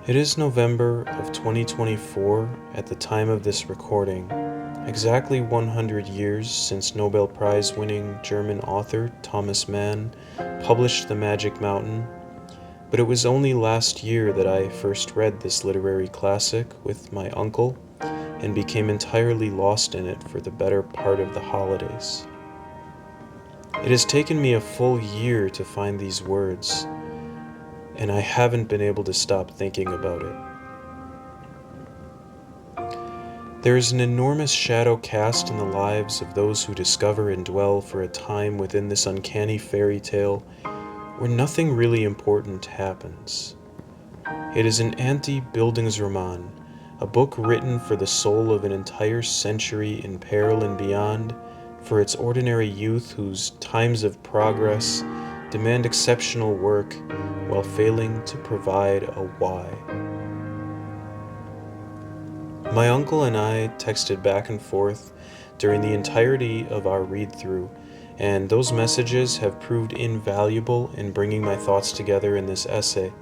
It is November of 2024 at the time of this recording, exactly 100 years since Nobel Prize winning German author Thomas Mann published The Magic Mountain, but it was only last year that I first read this literary classic with my uncle and became entirely lost in it for the better part of the holidays. It has taken me a full year to find these words, and I haven't been able to stop thinking about it. There is an enormous shadow cast in the lives of those who discover and dwell for a time within this uncanny fairy tale where nothing really important happens. It is an anti-Bildungsroman, a book written for the soul of an entire century in peril and beyond, for its ordinary youth whose times of progress demand exceptional work while failing to provide a why. My uncle and I texted back and forth during the entirety of our read-through, and those messages have proved invaluable in bringing my thoughts together in this essay.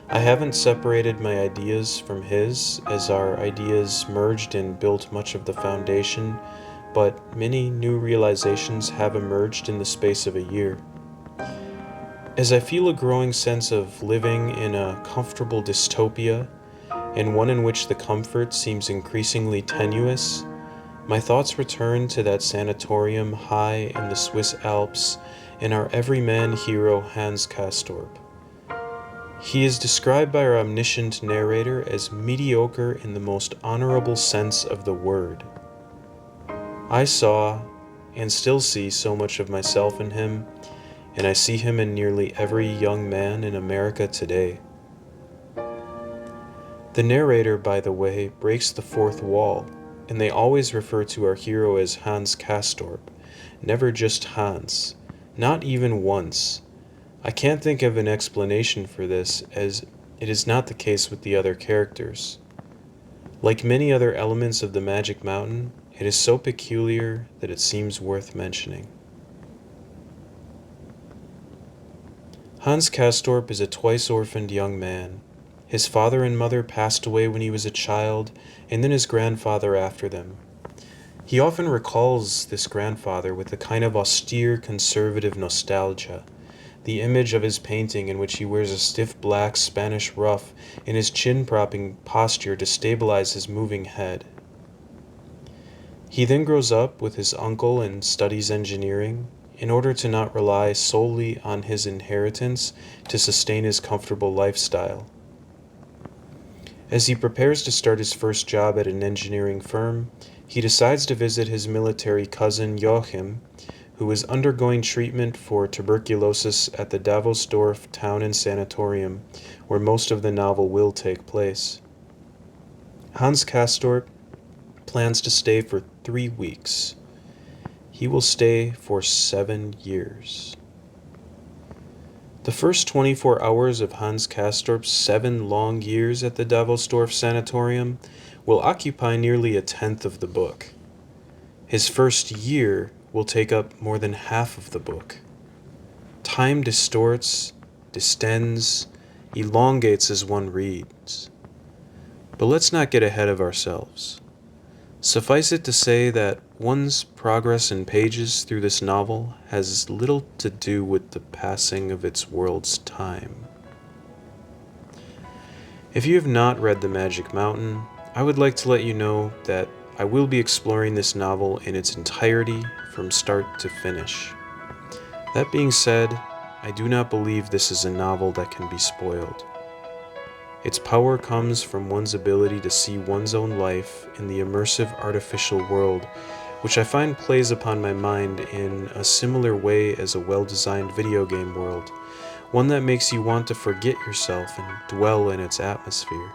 I haven't separated my ideas from his, as our ideas merged and built much of the foundation, but many new realizations have emerged in the space of a year. As I feel a growing sense of living in a comfortable dystopia, and one in which the comfort seems increasingly tenuous, my thoughts return to that sanatorium high in the Swiss Alps and our everyman hero Hans Castorp. He is described by our omniscient narrator as mediocre in the most honorable sense of the word. I saw, and still see, so much of myself in him, and I see him in nearly every young man in America today. The narrator, by the way, breaks the fourth wall, and they always refer to our hero as Hans Castorp, never just Hans, not even once. I can't think of an explanation for this, as it is not the case with the other characters. Like many other elements of the Magic Mountain, it is so peculiar that it seems worth mentioning. Hans Castorp is a twice-orphaned young man. His father and mother passed away when he was a child, and then his grandfather after them. He often recalls this grandfather with a kind of austere, conservative nostalgia, the image of his painting in which he wears a stiff black Spanish ruff in his chin-propping posture to stabilize his moving head. He then grows up with his uncle and studies engineering, in order to not rely solely on his inheritance to sustain his comfortable lifestyle. As he prepares to start his first job at an engineering firm, he decides to visit his military cousin Joachim, who is undergoing treatment for tuberculosis at the Davosdorf town and sanatorium, where most of the novel will take place. Hans Castorp plans to stay for 3 weeks. He will stay for 7 years. The first 24 hours of Hans Castorp's 7 long years at the Davosdorf Sanatorium will occupy nearly a tenth of the book. His first year will take up more than half of the book. Time distorts, distends, elongates as one reads. But let's not get ahead of ourselves. Suffice it to say that one's progress in pages through this novel has little to do with the passing of its world's time. If you have not read The Magic Mountain, I would like to let you know that I will be exploring this novel in its entirety from start to finish. That being said, I do not believe this is a novel that can be spoiled. Its power comes from one's ability to see one's own life in the immersive artificial world, which I find plays upon my mind in a similar way as a well-designed video game world, one that makes you want to forget yourself and dwell in its atmosphere.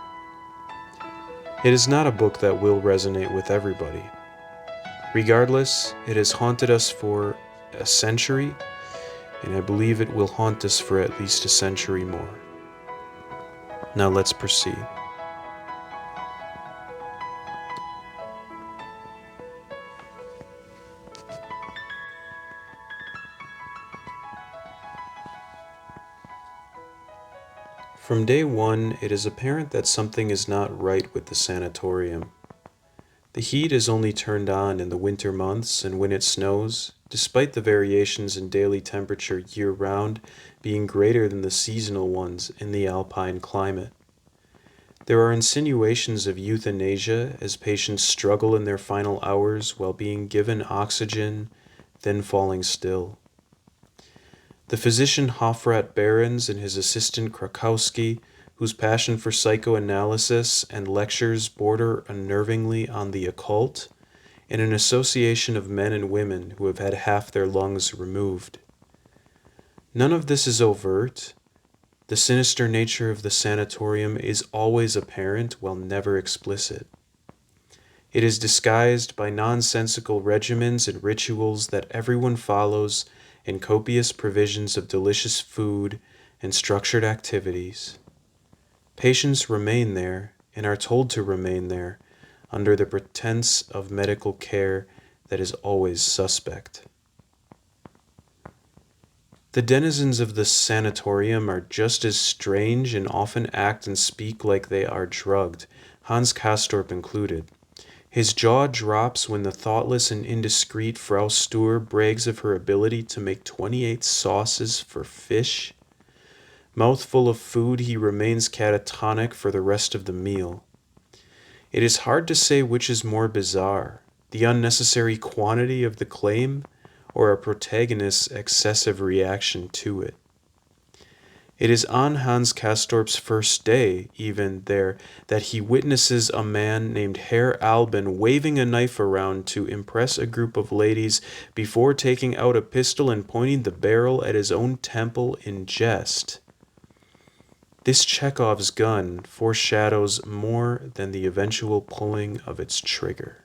It is not a book that will resonate with everybody. Regardless, it has haunted us for a century, and I believe it will haunt us for at least a century more. Now let's proceed. From day one, it is apparent that something is not right with the sanatorium. The heat is only turned on in the winter months and when it snows, despite the variations in daily temperature year-round being greater than the seasonal ones in the alpine climate. There are insinuations of euthanasia as patients struggle in their final hours while being given oxygen, then falling still. The physician Hofrat Behrens and his assistant Krakowski, whose passion for psychoanalysis and lectures border unnervingly on the occult, and an association of men and women who have had half their lungs removed. None of this is overt. The sinister nature of the sanatorium is always apparent while never explicit. It is disguised by nonsensical regimens and rituals that everyone follows and copious provisions of delicious food and structured activities. Patients remain there and are told to remain there under the pretense of medical care that is always suspect. The denizens of the sanatorium are just as strange and often act and speak like they are drugged, Hans Castorp included. His jaw drops when the thoughtless and indiscreet Frau Stur brags of her ability to make 28 sauces for fish. Mouthful of food, he remains catatonic for the rest of the meal. It is hard to say which is more bizarre, the unnecessary quantity of the claim or a protagonist's excessive reaction to it. It is on Hans Castorp's first day, even there, that he witnesses a man named Herr Albin waving a knife around to impress a group of ladies before taking out a pistol and pointing the barrel at his own temple in jest. This Chekhov's gun foreshadows more than the eventual pulling of its trigger.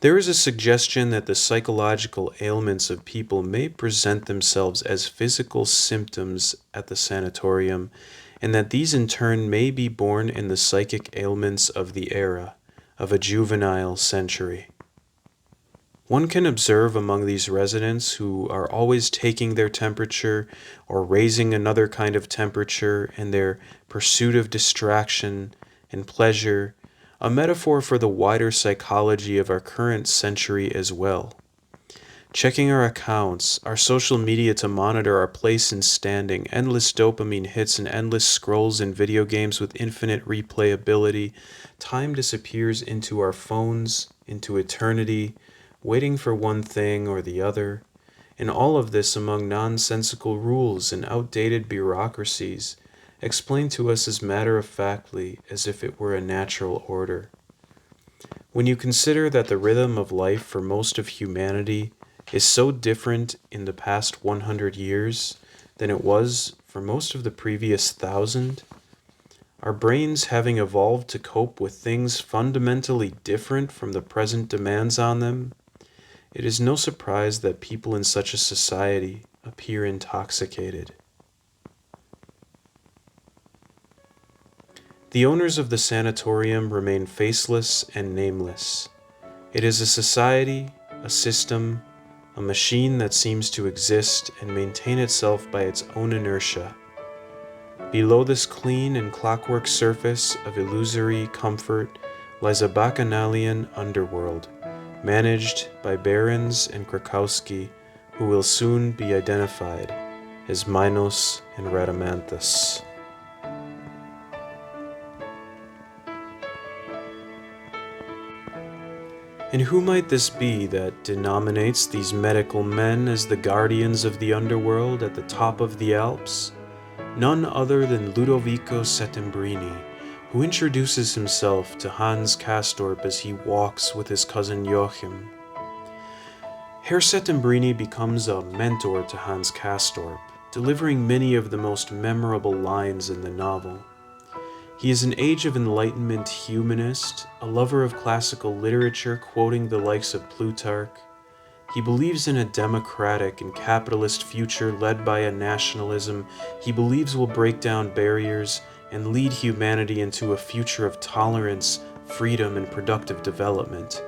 There is a suggestion that the psychological ailments of people may present themselves as physical symptoms at the sanatorium, and that these in turn may be born in the psychic ailments of the era, of a juvenile century. One can observe among these residents who are always taking their temperature or raising another kind of temperature in their pursuit of distraction and pleasure, a metaphor for the wider psychology of our current century as well. Checking our accounts, our social media to monitor our place and standing, endless dopamine hits and endless scrolls in video games with infinite replayability, time disappears into our phones, into eternity, waiting for one thing or the other, and all of this among nonsensical rules and outdated bureaucracies, explained to us as matter-of-factly as if it were a natural order. When you consider that the rhythm of life for most of humanity is so different in the past 100 years than it was for most of the previous 1,000, our brains having evolved to cope with things fundamentally different from the present demands on them, it is no surprise that people in such a society appear intoxicated. The owners of the sanatorium remain faceless and nameless. It is a society, a system, a machine that seems to exist and maintain itself by its own inertia. Below this clean and clockwork surface of illusory comfort lies a bacchanalian underworld, managed by Behrens and Krakowski, who will soon be identified as Minos and Rhadamanthus. And who might this be that denominates these medical men as the guardians of the underworld at the top of the Alps? None other than Ludovico Settembrini, who introduces himself to Hans Castorp as he walks with his cousin Joachim. Herr Settembrini becomes a mentor to Hans Castorp, delivering many of the most memorable lines in the novel. He is an Age of Enlightenment humanist, a lover of classical literature quoting the likes of Plutarch. He believes in a democratic and capitalist future led by a nationalism he believes will break down barriers and lead humanity into a future of tolerance, freedom, and productive development.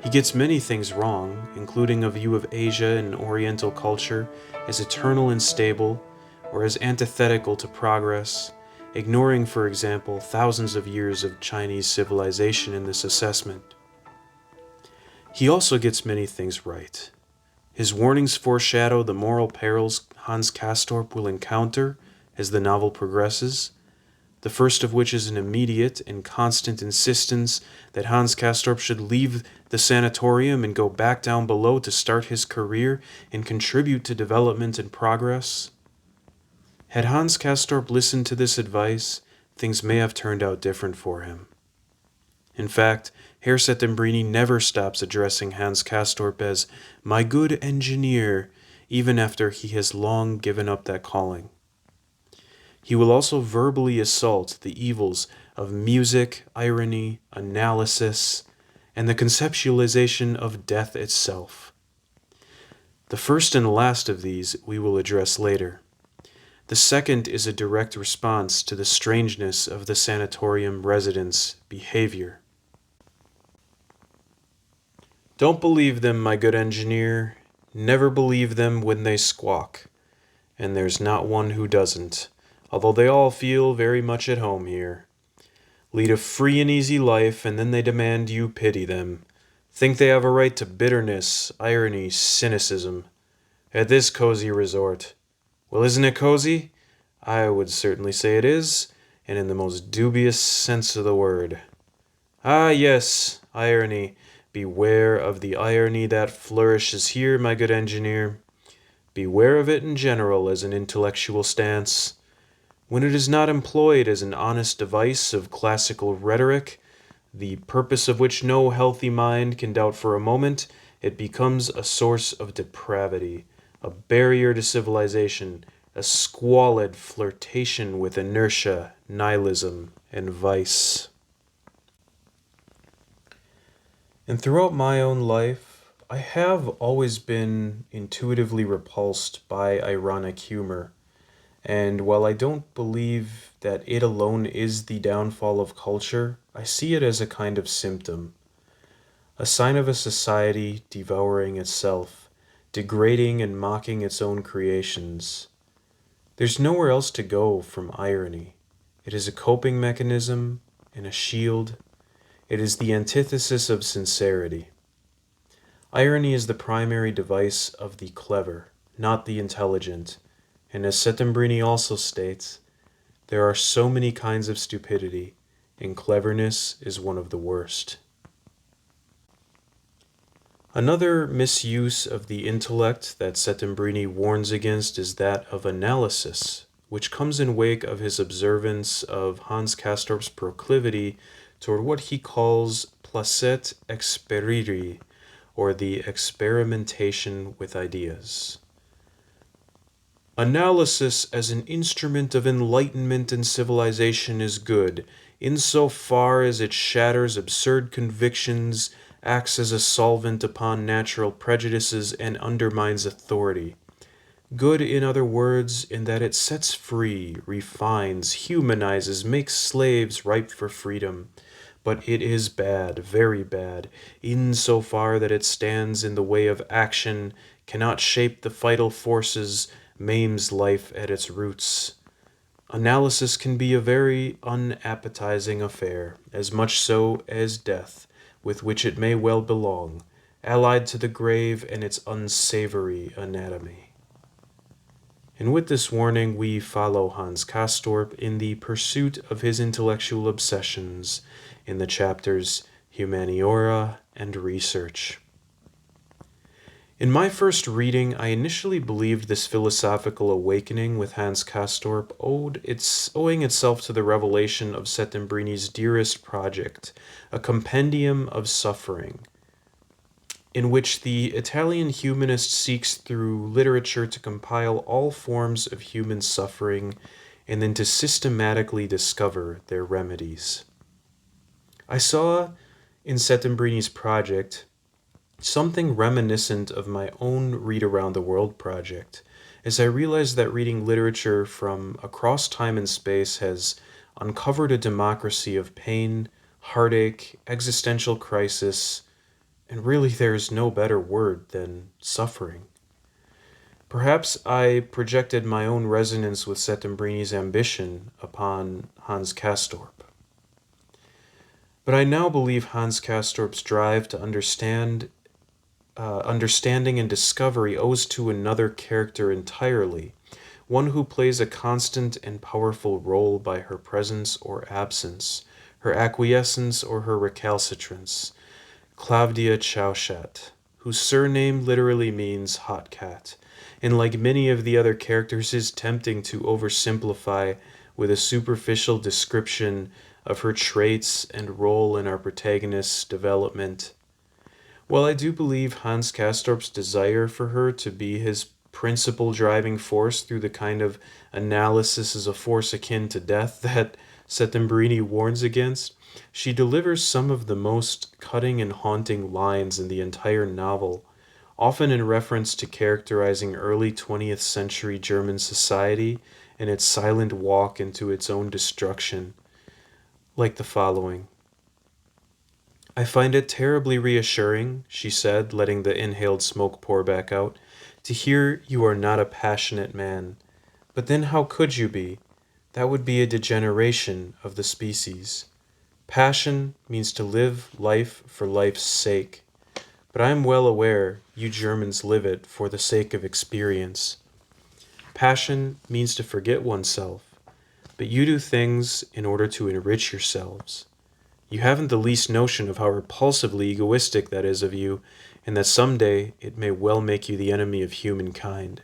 He gets many things wrong, including a view of Asia and Oriental culture as eternal and stable, or as antithetical to progress, ignoring, for example, thousands of years of Chinese civilization in this assessment. He also gets many things right. His warnings foreshadow the moral perils Hans Castorp will encounter as the novel progresses, the first of which is an immediate and constant insistence that Hans Castorp should leave the sanatorium and go back down below to start his career and contribute to development and progress. Had Hans Castorp listened to this advice, things may have turned out different for him. In fact, Herr Settembrini never stops addressing Hans Castorp as "my good engineer," even after he has long given up that calling. He will also verbally assault the evils of music, irony, analysis, and the conceptualization of death itself. The first and last of these we will address later. The second is a direct response to the strangeness of the sanatorium residents' behavior. Don't believe them, my good engineer. Never believe them when they squawk. And there's not one who doesn't, although they all feel very much at home here. Lead a free and easy life, and then they demand you pity them. Think they have a right to bitterness, irony, cynicism. At this cozy resort. Well, isn't it cozy? I would certainly say it is, and in the most dubious sense of the word. Ah, yes, irony. Beware of the irony that flourishes here, my good engineer. Beware of it in general as an intellectual stance. When it is not employed as an honest device of classical rhetoric, the purpose of which no healthy mind can doubt for a moment, it becomes a source of depravity, a barrier to civilization, a squalid flirtation with inertia, nihilism, and vice. And throughout my own life, I have always been intuitively repulsed by ironic humor. And while I don't believe that it alone is the downfall of culture, I see it as a kind of symptom, a sign of a society devouring itself, degrading and mocking its own creations. There's nowhere else to go from irony. It is a coping mechanism and a shield. It is the antithesis of sincerity. Irony is the primary device of the clever, not the intelligent, and as Settembrini also states, there are so many kinds of stupidity, and cleverness is one of the worst. Another misuse of the intellect that Settembrini warns against is that of analysis, which comes in wake of his observance of Hans Castorp's proclivity toward what he calls Placet Experiri, or the experimentation with ideas. Analysis as an instrument of enlightenment and civilization is good, insofar as it shatters absurd convictions, acts as a solvent upon natural prejudices, and undermines authority. Good, in other words, in that it sets free, refines, humanizes, makes slaves ripe for freedom. But it is bad, very bad, insofar that it stands in the way of action, cannot shape the vital forces, maims life at its roots. Analysis can be a very unappetizing affair, as much so as death, with which it may well belong, allied to the grave and its unsavory anatomy. And with this warning, we follow Hans Castorp in the pursuit of his intellectual obsessions in the chapters Humaniora and Research. In my first reading, I initially believed this philosophical awakening with Hans Castorp owing itself to the revelation of Settembrini's dearest project, a compendium of suffering, in which the Italian humanist seeks through literature to compile all forms of human suffering and then to systematically discover their remedies. I saw in Settembrini's project something reminiscent of my own Read Around the World project, as I realized that reading literature from across time and space has uncovered a democracy of pain, heartache, existential crisis, and really there is no better word than suffering. Perhaps I projected my own resonance with Settembrini's ambition upon Hans Castorp. But I now believe Hans Castorp's drive to understanding and discovery owes to another character entirely, one who plays a constant and powerful role by her presence or absence, her acquiescence or her recalcitrance, Claudia Chauchat, whose surname literally means hot cat, and like many of the other characters is tempting to oversimplify with a superficial description of her traits and role in our protagonist's development. While I do believe Hans Castorp's desire for her to be his principal driving force through the kind of analysis as a force akin to death that Settembrini warns against, she delivers some of the most cutting and haunting lines in the entire novel, often in reference to characterizing early 20th century German society and its silent walk into its own destruction, like the following. "I find it terribly reassuring," she said, letting the inhaled smoke pour back out, "to hear you are not a passionate man. But then how could you be? That would be a degeneration of the species. Passion means to live life for life's sake. But I am well aware you Germans live it for the sake of experience. Passion means to forget oneself, but you do things in order to enrich yourselves. You haven't the least notion of how repulsively egoistic that is of you, and that someday it may well make you the enemy of humankind."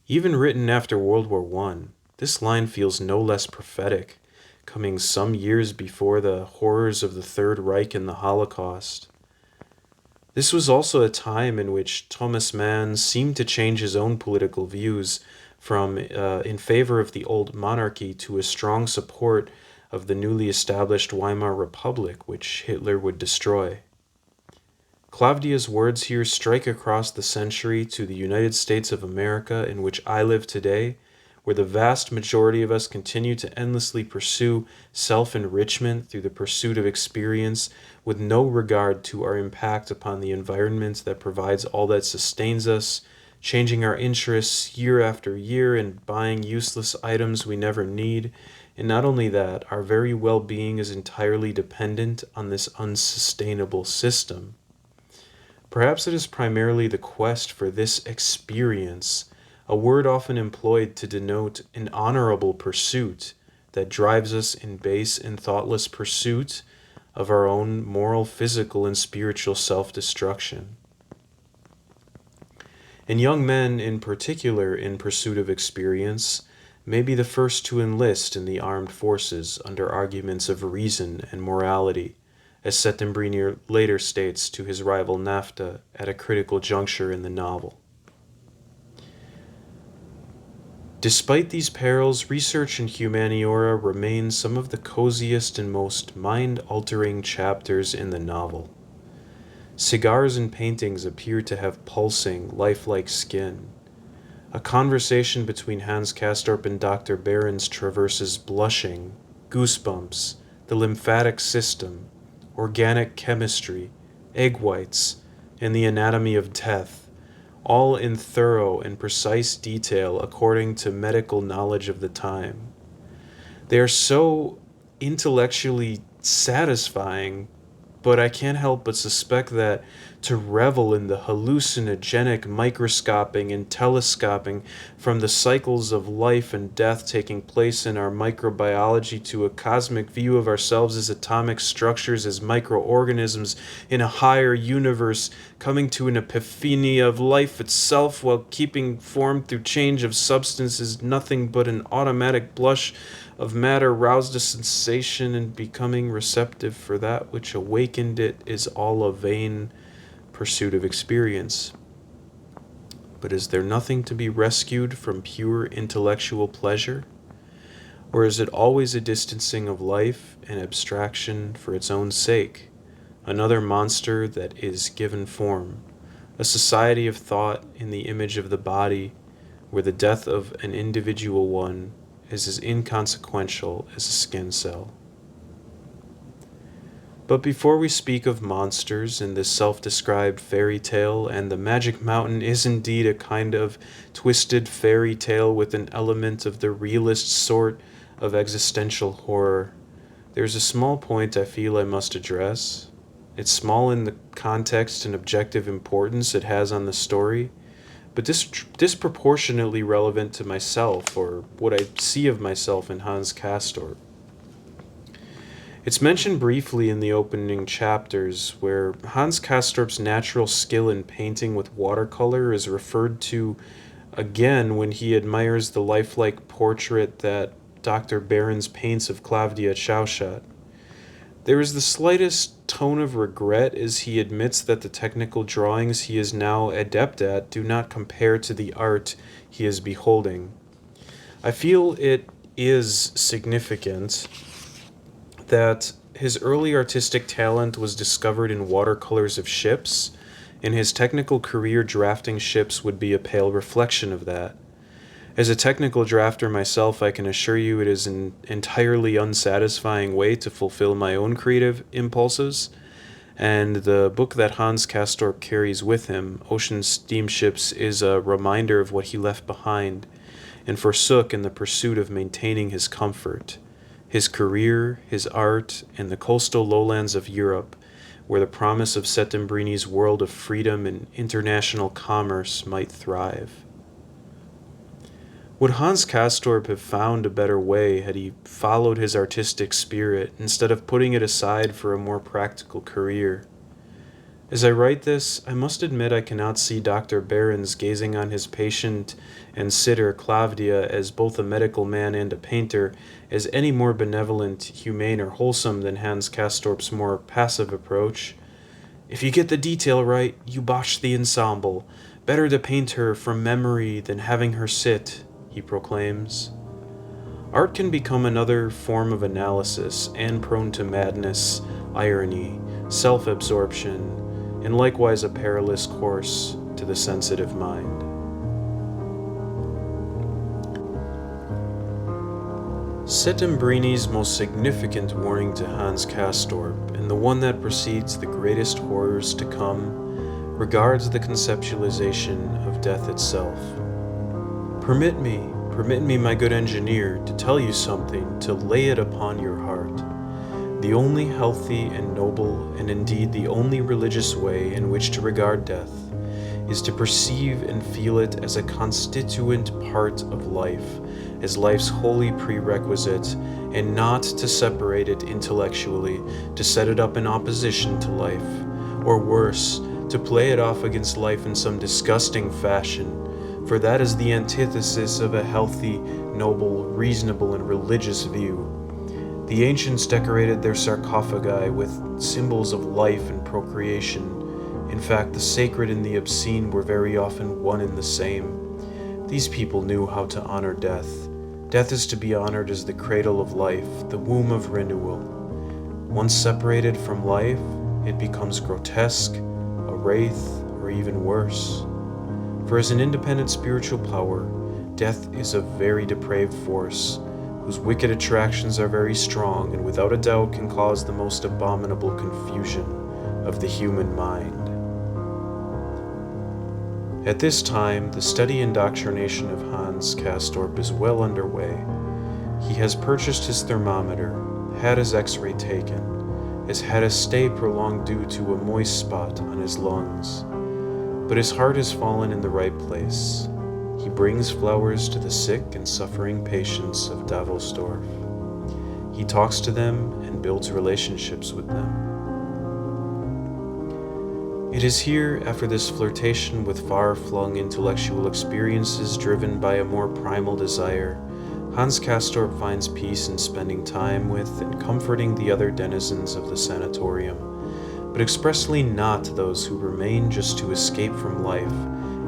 Even written after World War I, this line feels no less prophetic, coming some years before the horrors of the Third Reich and the Holocaust. This was also a time in which Thomas Mann seemed to change his own political views from in favor of the old monarchy to a strong support of the newly established Weimar Republic, which Hitler would destroy. Claudia's words here strike across the century to the United States of America in which I live today, where the vast majority of us continue to endlessly pursue self-enrichment through the pursuit of experience with no regard to our impact upon the environment that provides all that sustains us, changing our interests year after year and buying useless items we never need. And not only that, our very well-being is entirely dependent on this unsustainable system. Perhaps it is primarily the quest for this experience, a word often employed to denote an honorable pursuit, that drives us in base and thoughtless pursuit of our own moral, physical, and spiritual self-destruction. And young men, in particular, in pursuit of experience, may be the first to enlist in the armed forces under arguments of reason and morality, as Settembrini later states to his rival Nafta at a critical juncture in the novel. Despite these perils, research in humaniora remains some of the coziest and most mind-altering chapters in the novel. Cigars and paintings appear to have pulsing, lifelike skin. A conversation between Hans Castorp and Dr. Behrens traverses blushing, goosebumps, the lymphatic system, organic chemistry, egg whites, and the anatomy of death, all in thorough and precise detail according to medical knowledge of the time. They are so intellectually satisfying, but I can't help but suspect that to revel in the hallucinogenic microscoping and telescoping from the cycles of life and death taking place in our microbiology to a cosmic view of ourselves as atomic structures, as microorganisms in a higher universe, coming to an epiphany of life itself while keeping form through change of substance is nothing but an automatic blush of matter roused a sensation, and becoming receptive for that which awakened it is all a vain pursuit of experience. But is there nothing to be rescued from pure intellectual pleasure? Or is it always a distancing of life and abstraction for its own sake, another monster that is given form, a society of thought in the image of the body, where the death of an individual one is as inconsequential as a skin cell? But before we speak of monsters in this self-described fairy tale, and the Magic Mountain is indeed a kind of twisted fairy tale with an element of the realist sort of existential horror, there's a small point I feel I must address. It's small in the context and objective importance it has on the story, but disproportionately relevant to myself, or what I see of myself in Hans Castorp. It's mentioned briefly in the opening chapters, where Hans Castorp's natural skill in painting with watercolor is referred to again when he admires the lifelike portrait that Dr. Behrens paints of Claudia Chauchat. There is the slightest tone of regret as he admits that the technical drawings he is now adept at do not compare to the art he is beholding. I feel it is significant that his early artistic talent was discovered in watercolors of ships, and his technical career drafting ships would be a pale reflection of that. As a technical drafter myself, I can assure you it is an entirely unsatisfying way to fulfill my own creative impulses, and the book that Hans Castorp carries with him, Ocean Steamships, is a reminder of what he left behind and forsook in the pursuit of maintaining his comfort, his career, his art, and the coastal lowlands of Europe, where the promise of Settembrini's world of freedom and international commerce might thrive. Would Hans Castorp have found a better way had he followed his artistic spirit instead of putting it aside for a more practical career? As I write this, I must admit I cannot see Dr. Behrens gazing on his patient and sitter Claudia as both a medical man and a painter as any more benevolent, humane, or wholesome than Hans Castorp's more passive approach. "If you get the detail right, you botch the ensemble. Better to paint her from memory than having her sit," he proclaims. Art can become another form of analysis and prone to madness, irony, self-absorption, and likewise a perilous course to the sensitive mind. Settembrini's most significant warning to Hans Castorp, and the one that precedes the greatest horrors to come, regards the conceptualization of death itself. Permit me, my good engineer, to tell you something, to lay it upon your heart. The only healthy and noble, and indeed the only religious way in which to regard death, is to perceive and feel it as a constituent part of life, as life's holy prerequisite, and not to separate it intellectually, to set it up in opposition to life, or worse, to play it off against life in some disgusting fashion, for that is the antithesis of a healthy, noble, reasonable, and religious view. The ancients decorated their sarcophagi with symbols of life and procreation. In fact, the sacred and the obscene were very often one and the same. These people knew how to honor death. Death is to be honored as the cradle of life, the womb of renewal. Once separated from life, it becomes grotesque, a wraith, or even worse. For as an independent spiritual power, death is a very depraved force, whose wicked attractions are very strong and without a doubt can cause the most abominable confusion of the human mind. At this time, the steady indoctrination of Hans Castorp is well underway. He has purchased his thermometer, had his x-ray taken, has had a stay prolonged due to a moist spot on his lungs. But his heart has fallen in the right place. He brings flowers to the sick and suffering patients of Davosdorf. He talks to them and builds relationships with them. It is here, after this flirtation with far-flung intellectual experiences driven by a more primal desire, Hans Castorp finds peace in spending time with and comforting the other denizens of the sanatorium, but expressly not those who remain just to escape from life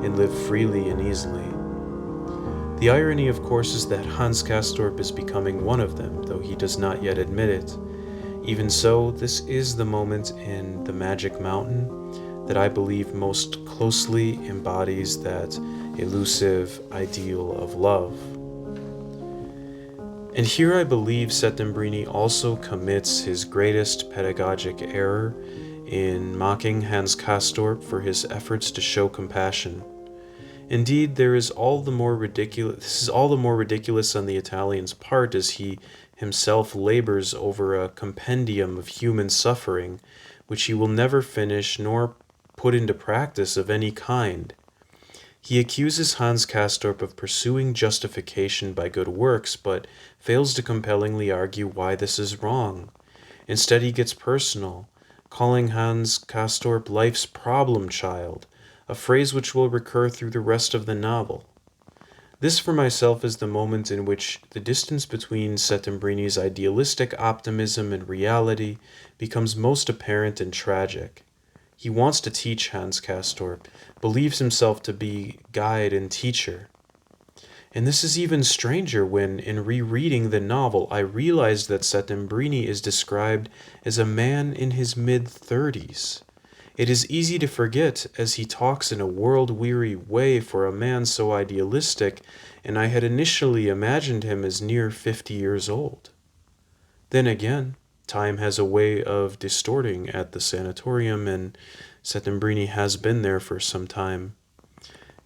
and live freely and easily. The irony, of course, is that Hans Castorp is becoming one of them, though he does not yet admit it. Even so, this is the moment in The Magic Mountain that I believe most closely embodies that elusive ideal of love. And here I believe Settembrini also commits his greatest pedagogic error in mocking Hans Castorp for his efforts to show compassion. Indeed, this is all the more ridiculous on the Italian's part, as he himself labors over a compendium of human suffering, which he will never finish nor put into practice of any kind. He accuses Hans Castorp of pursuing justification by good works, but fails to compellingly argue why this is wrong. Instead, he gets personal, calling Hans Castorp life's problem child, a phrase which will recur through the rest of the novel. This, for myself, is the moment in which the distance between Settembrini's idealistic optimism and reality becomes most apparent and tragic. He wants to teach Hans Castorp, believes himself to be guide and teacher. And this is even stranger when, in rereading the novel, I realized that Settembrini is described as a man in his mid-30s. It is easy to forget, as he talks in a world-weary way for a man so idealistic, and I had initially imagined him as near 50 years old. Then again, time has a way of distorting at the sanatorium, and Settembrini has been there for some time.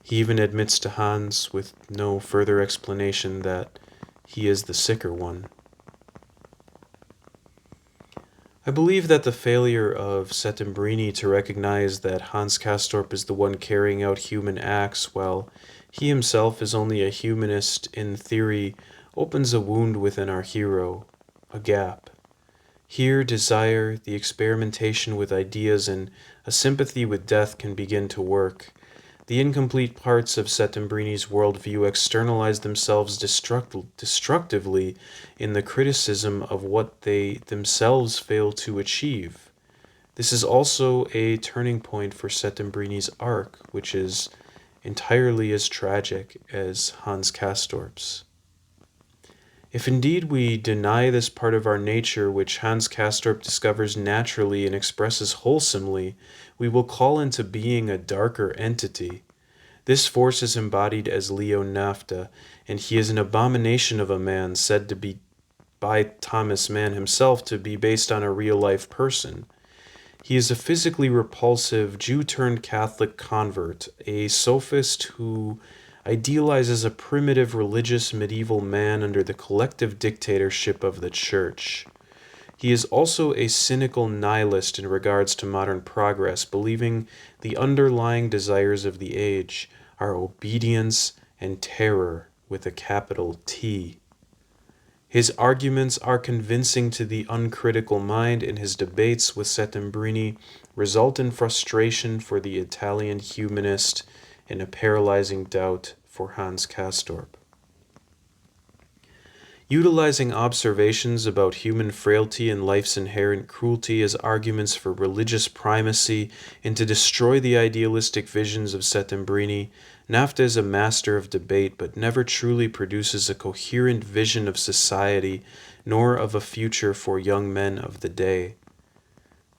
He even admits to Hans, with no further explanation, that he is the sicker one. I believe that the failure of Settembrini to recognize that Hans Castorp is the one carrying out human acts, while he himself is only a humanist in theory, opens a wound within our hero, a gap. Here, desire, the experimentation with ideas, and a sympathy with death can begin to work. The incomplete parts of Settembrini's worldview externalize themselves destructively in the criticism of what they themselves fail to achieve. This is also a turning point for Settembrini's arc, which is entirely as tragic as Hans Castorp's. If indeed we deny this part of our nature which Hans Castorp discovers naturally and expresses wholesomely, we will call into being a darker entity. This force is embodied as Leo Naphtha, and he is an abomination of a man said to be by Thomas Mann himself to be based on a real-life person. He is a physically repulsive Jew-turned-Catholic convert, a sophist who idealizes a primitive religious medieval man under the collective dictatorship of the church. He is also a cynical nihilist in regards to modern progress, believing the underlying desires of the age are obedience and terror with a capital T. His arguments are convincing to the uncritical mind, and his debates with Settembrini result in frustration for the Italian humanist and a paralyzing doubt for Hans Castorp. Utilizing observations about human frailty and life's inherent cruelty as arguments for religious primacy and to destroy the idealistic visions of Settembrini, Naphtha is a master of debate but never truly produces a coherent vision of society nor of a future for young men of the day.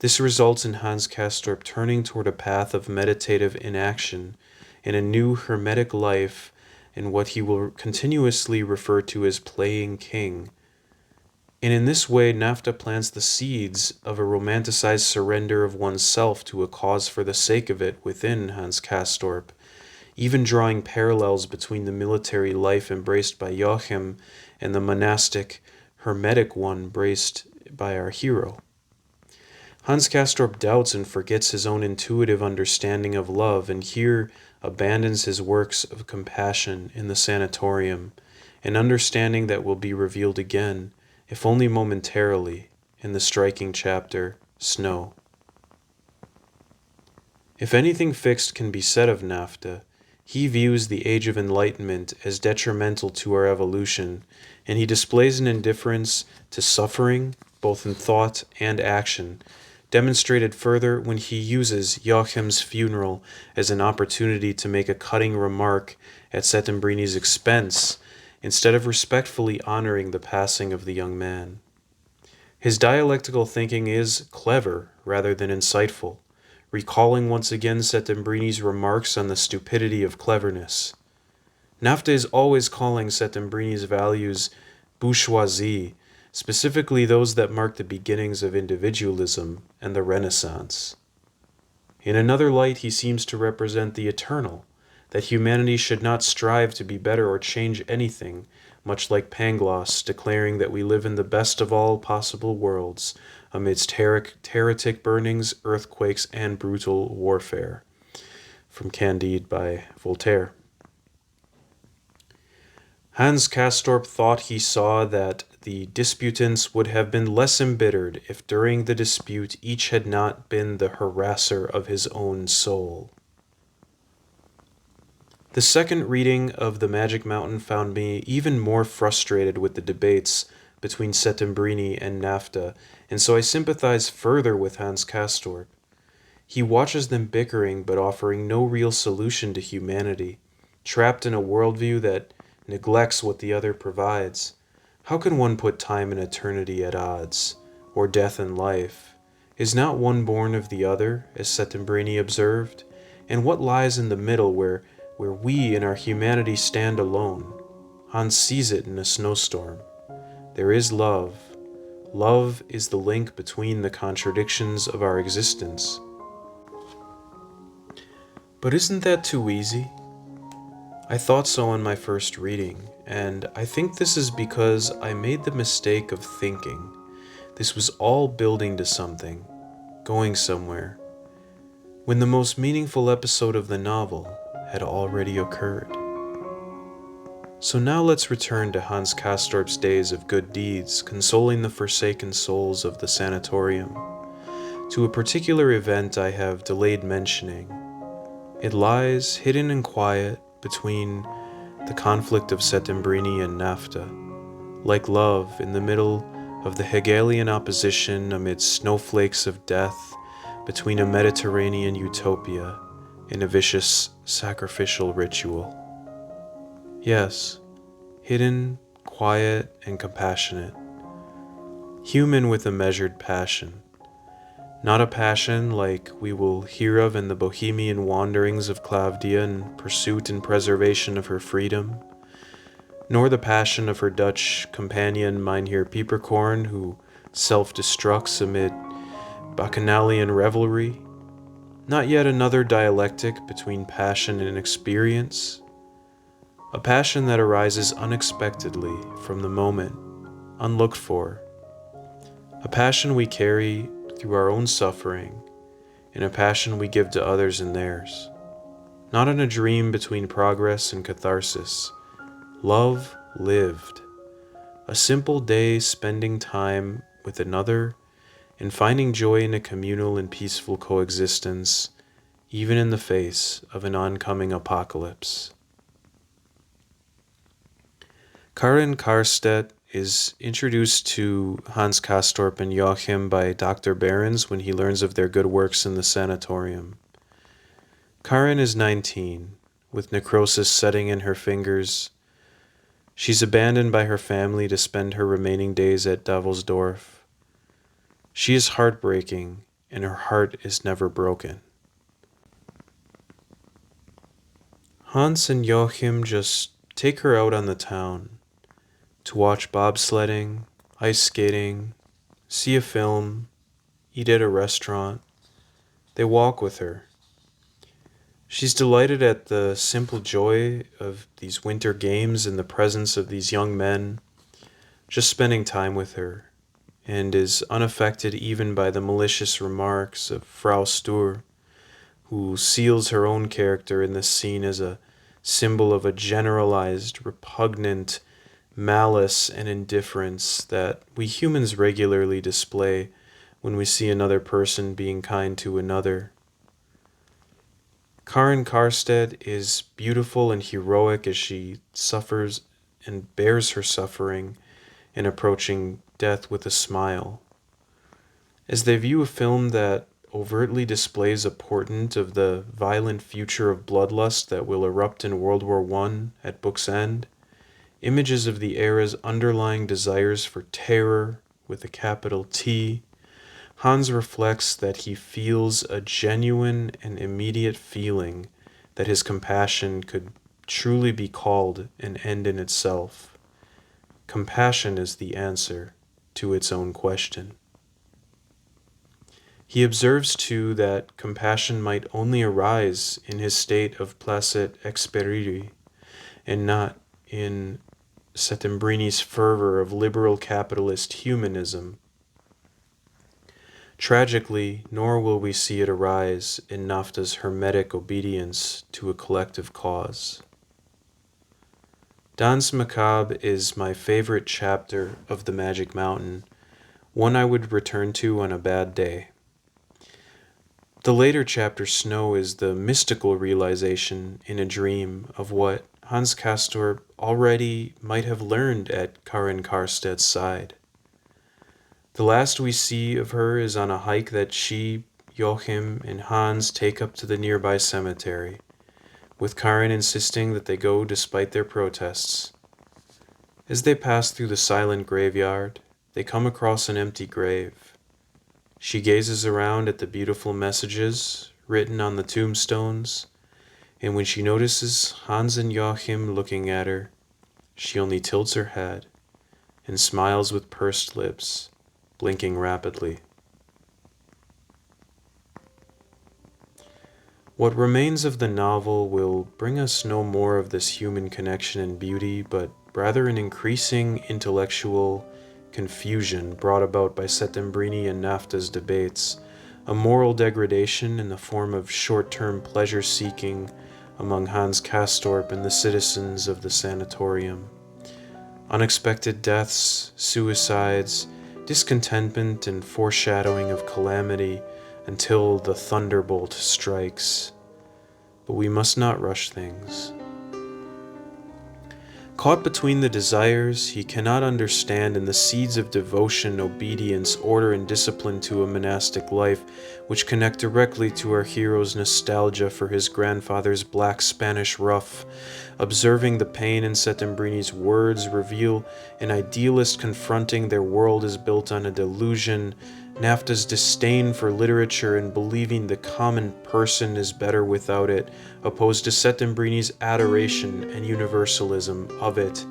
This results in Hans Castorp turning toward a path of meditative inaction in a new hermetic life in what he will continuously refer to as playing king. And in this way, Naphtha plants the seeds of a romanticized surrender of oneself to a cause for the sake of it within Hans Castorp, even drawing parallels between the military life embraced by Joachim and the monastic, hermetic one embraced by our hero. Hans Castorp doubts and forgets his own intuitive understanding of love, and here abandons his works of compassion in the sanatorium, an understanding that will be revealed again, if only momentarily, in the striking chapter, Snow. If anything fixed can be said of Naphtha, he views the Age of Enlightenment as detrimental to our evolution, and he displays an indifference to suffering, both in thought and action, demonstrated further when he uses Joachim's funeral as an opportunity to make a cutting remark at Settembrini's expense, instead of respectfully honoring the passing of the young man. His dialectical thinking is clever rather than insightful, recalling once again Settembrini's remarks on the stupidity of cleverness. Naphtha is always calling Settembrini's values bourgeoisie, specifically those that mark the beginnings of individualism and the Renaissance. In another light, he seems to represent the eternal, that humanity should not strive to be better or change anything, much like Pangloss declaring that we live in the best of all possible worlds, amidst heretic burnings, earthquakes, and brutal warfare. From Candide by Voltaire. Hans Castorp thought he saw that the disputants would have been less embittered if during the dispute each had not been the harasser of his own soul. The second reading of The Magic Mountain found me even more frustrated with the debates between Settembrini and Nafta, and so I sympathize further with Hans Castorp. He watches them bickering but offering no real solution to humanity, trapped in a worldview that neglects what the other provides. How can one put time and eternity at odds, or death and life? Is not one born of the other, as Settembrini observed? And what lies in the middle where we in our humanity stand alone? Hans sees it in a snowstorm. There is love. Love is the link between the contradictions of our existence. But isn't that too easy? I thought so on my first reading, and I think this is because I made the mistake of thinking this was all building to something, going somewhere, when the most meaningful episode of the novel had already occurred. So now let's return to Hans Castorp's days of good deeds, consoling the forsaken souls of the Sanitorium, to a particular event I have delayed mentioning. It lies hidden and quiet between the conflict of Settembrini and Nafta, like love in the middle of the Hegelian opposition amid snowflakes of death between a Mediterranean utopia and a vicious sacrificial ritual. Yes, hidden, quiet, and compassionate. Human with a measured passion. Not a passion like we will hear of in the bohemian wanderings of Claudia in pursuit and preservation of her freedom, nor the passion of her Dutch companion Mynheer Peeperkorn, who self-destructs amid bacchanalian revelry. Not yet another dialectic between passion and experience. A passion that arises unexpectedly from the moment, unlooked for. A passion we carry through our own suffering, and a passion we give to others in theirs. Not in a dream between progress and catharsis. Love lived. A simple day spending time with another and finding joy in a communal and peaceful coexistence, even in the face of an oncoming apocalypse. Karin Karstedt is introduced to Hans Castorp and Joachim by Dr. Behrens when he learns of their good works in the Sanatorium. Karin is 19, with necrosis setting in her fingers. She's abandoned by her family to spend her remaining days at Davosdorf. She is heartbreaking, and her heart is never broken. Hans and Joachim just take her out on the town to watch bobsledding, ice skating, see a film, eat at a restaurant. They walk with her. She's delighted at the simple joy of these winter games in the presence of these young men, just spending time with her, and is unaffected even by the malicious remarks of Frau Stur, who seals her own character in this scene as a symbol of a generalized, repugnant malice and indifference that we humans regularly display when we see another person being kind to another. Karin Karstedt is beautiful and heroic as she suffers and bears her suffering in approaching death with a smile. As they view a film that overtly displays a portent of the violent future of bloodlust that will erupt in World War I at book's end, images of the era's underlying desires for terror with a capital T, Hans reflects that he feels a genuine and immediate feeling that his compassion could truly be called an end in itself. Compassion is the answer to its own question. He observes too that compassion might only arise in his state of Placet Experiri, and not in Settembrini's fervor of liberal capitalist humanism. Tragically, nor will we see it arise in Nafta's hermetic obedience to a collective cause. Danse Macabre is my favorite chapter of The Magic Mountain, one I would return to on a bad day. The later chapter, Snow, is the mystical realization in a dream of what Hans Castorp already might have learned at Karin Karsted's side. The last we see of her is on a hike that she, Joachim, and Hans take up to the nearby cemetery, with Karin insisting that they go despite their protests. As they pass through the silent graveyard, they come across an empty grave. She gazes around at the beautiful messages written on the tombstones, and when she notices Hans and Joachim looking at her, she only tilts her head and smiles with pursed lips, blinking rapidly. What remains of the novel will bring us no more of this human connection and beauty, but rather an increasing intellectual confusion brought about by Settembrini and Nafta's debates, a moral degradation in the form of short-term pleasure-seeking among Hans Castorp and the citizens of the Sanitorium. Unexpected deaths, suicides, discontentment, and foreshadowing of calamity until the thunderbolt strikes. But we must not rush things. Caught between the desires he cannot understand and the seeds of devotion, obedience, order, and discipline to a monastic life, which connect directly to our hero's nostalgia for his grandfather's black Spanish ruff, observing the pain in Settembrini's words reveal an idealist confronting their world is built on a delusion, Nafta's disdain for literature and believing the common person is better without it, opposed to Settembrini's adoration and universalism of it.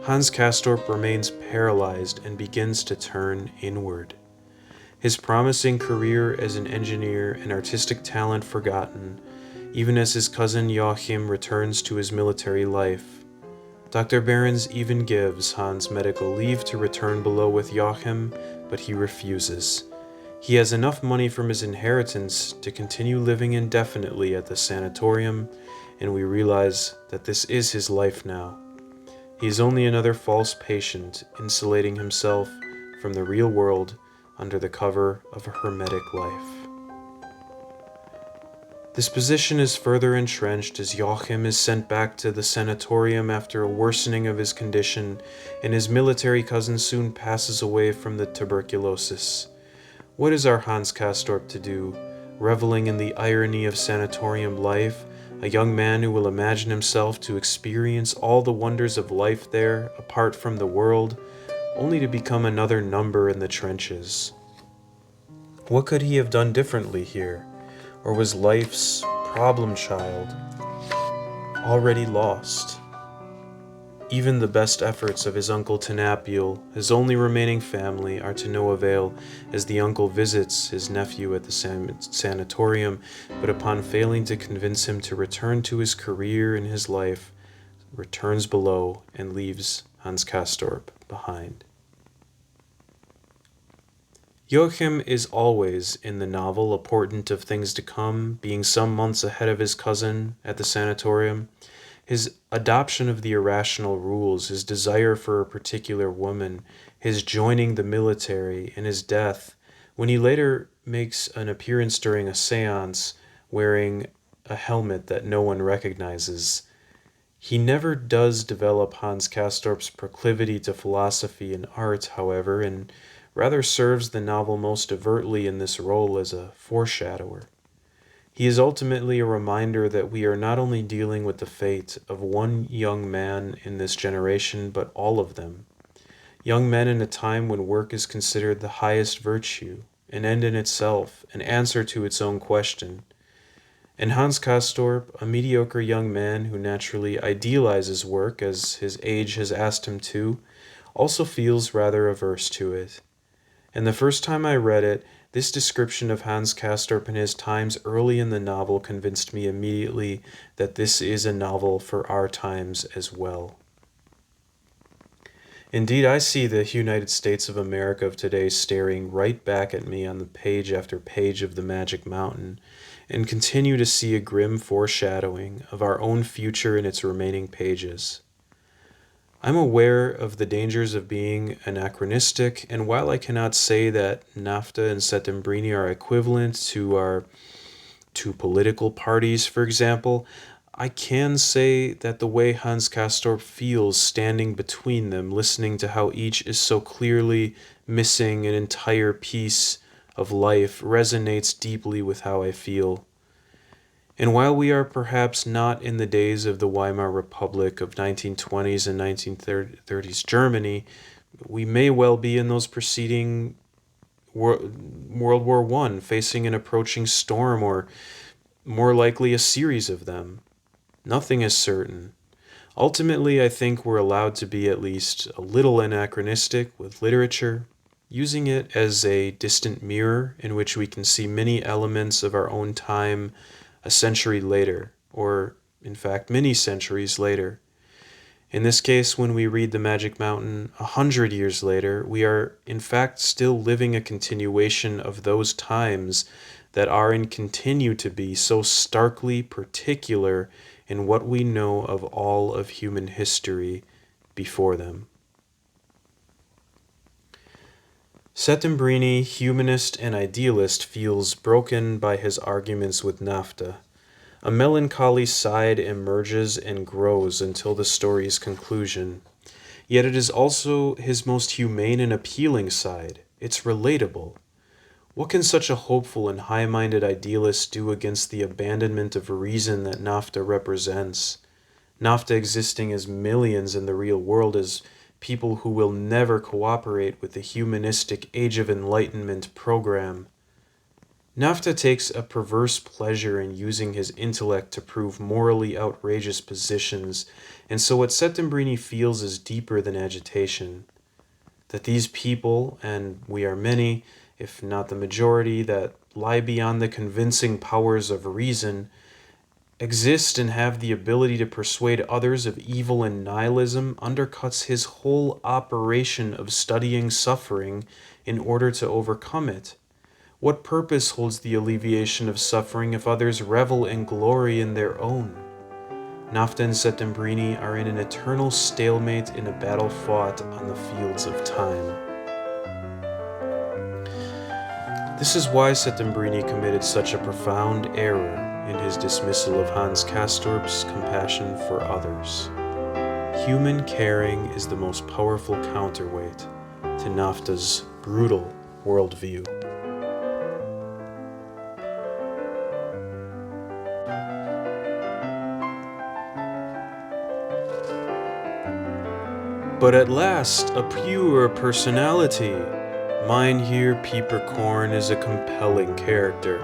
Hans Castorp remains paralyzed and begins to turn inward. His promising career as an engineer and artistic talent forgotten, even as his cousin Joachim returns to his military life. Dr. Behrens even gives Hans medical leave to return below with Joachim, but he refuses. He has enough money from his inheritance to continue living indefinitely at the sanatorium, and we realize that this is his life now. He is only another false patient, insulating himself from the real world under the cover of a hermetic life. This position is further entrenched as Joachim is sent back to the sanatorium after a worsening of his condition, and his military cousin soon passes away from the tuberculosis. What is our Hans Castorp to do, reveling in the irony of sanatorium life, a young man who will imagine himself to experience all the wonders of life there, apart from the world, only to become another number in the trenches? What could he have done differently here? Or was life's problem child already lost? Even the best efforts of his uncle Tenapiel, his only remaining family, are to no avail, as the uncle visits his nephew at the sanatorium, but upon failing to convince him to return to his career and his life, returns below and leaves Hans Castorp behind. Joachim is always, in the novel, a portent of things to come, being some months ahead of his cousin at the sanatorium. His adoption of the irrational rules, his desire for a particular woman, his joining the military, and his death, when he later makes an appearance during a séance wearing a helmet that no one recognizes. He never does develop Hans Castorp's proclivity to philosophy and art, however, and rather serves the novel most overtly in this role as a foreshadower. He is ultimately a reminder that we are not only dealing with the fate of one young man in this generation, but all of them. Young men in a time when work is considered the highest virtue, an end in itself, an answer to its own question. And Hans Castorp, a mediocre young man who naturally idealizes work as his age has asked him to, also feels rather averse to it. And the first time I read it, this description of Hans Castorp and his times early in the novel convinced me immediately that this is a novel for our times as well. Indeed, I see the United States of America of today staring right back at me on the page after page of the Magic Mountain, and continue to see a grim foreshadowing of our own future in its remaining pages. I'm aware of the dangers of being anachronistic, and while I cannot say that NAFTA and Settembrini are equivalent to our two political parties, for example, I can say that the way Hans Castorp feels standing between them, listening to how each is so clearly missing an entire piece of life, resonates deeply with how I feel. And while we are perhaps not in the days of the Weimar Republic of 1920s and 1930s Germany, we may well be in those preceding World War I, facing an approaching storm, or more likely a series of them. Nothing is certain. Ultimately, I think we're allowed to be at least a little anachronistic with literature, using it as a distant mirror in which we can see many elements of our own time a century later, or in fact many centuries later. In this case, when we read The Magic Mountain 100 years later, we are in fact still living a continuation of those times that are and continue to be so starkly particular in what we know of all of human history before them. Settembrini, humanist and idealist, feels broken by his arguments with NAFTA. A melancholy side emerges and grows until the story's conclusion. Yet it is also his most humane and appealing side. It's relatable. What can such a hopeful and high-minded idealist do against the abandonment of reason that NAFTA represents? NAFTA existing as millions in the real world as people who will never cooperate with the humanistic Age of Enlightenment program. NAFTA takes a perverse pleasure in using his intellect to prove morally outrageous positions, and so what Settembrini feels is deeper than agitation. That these people, and we are many, if not the majority, that lie beyond the convincing powers of reason, exist and have the ability to persuade others of evil and nihilism, undercuts his whole operation of studying suffering in order to overcome it. What purpose holds the alleviation of suffering if others revel and glory in their own? NAFTA and Settembrini are in an eternal stalemate in a battle fought on the fields of time. This is why Settembrini committed such a profound error in his dismissal of Hans Castorp's compassion for others. Human caring is the most powerful counterweight to NAFTA's brutal worldview. But at last, a pure personality. Mynheer Peeperkorn is a compelling character.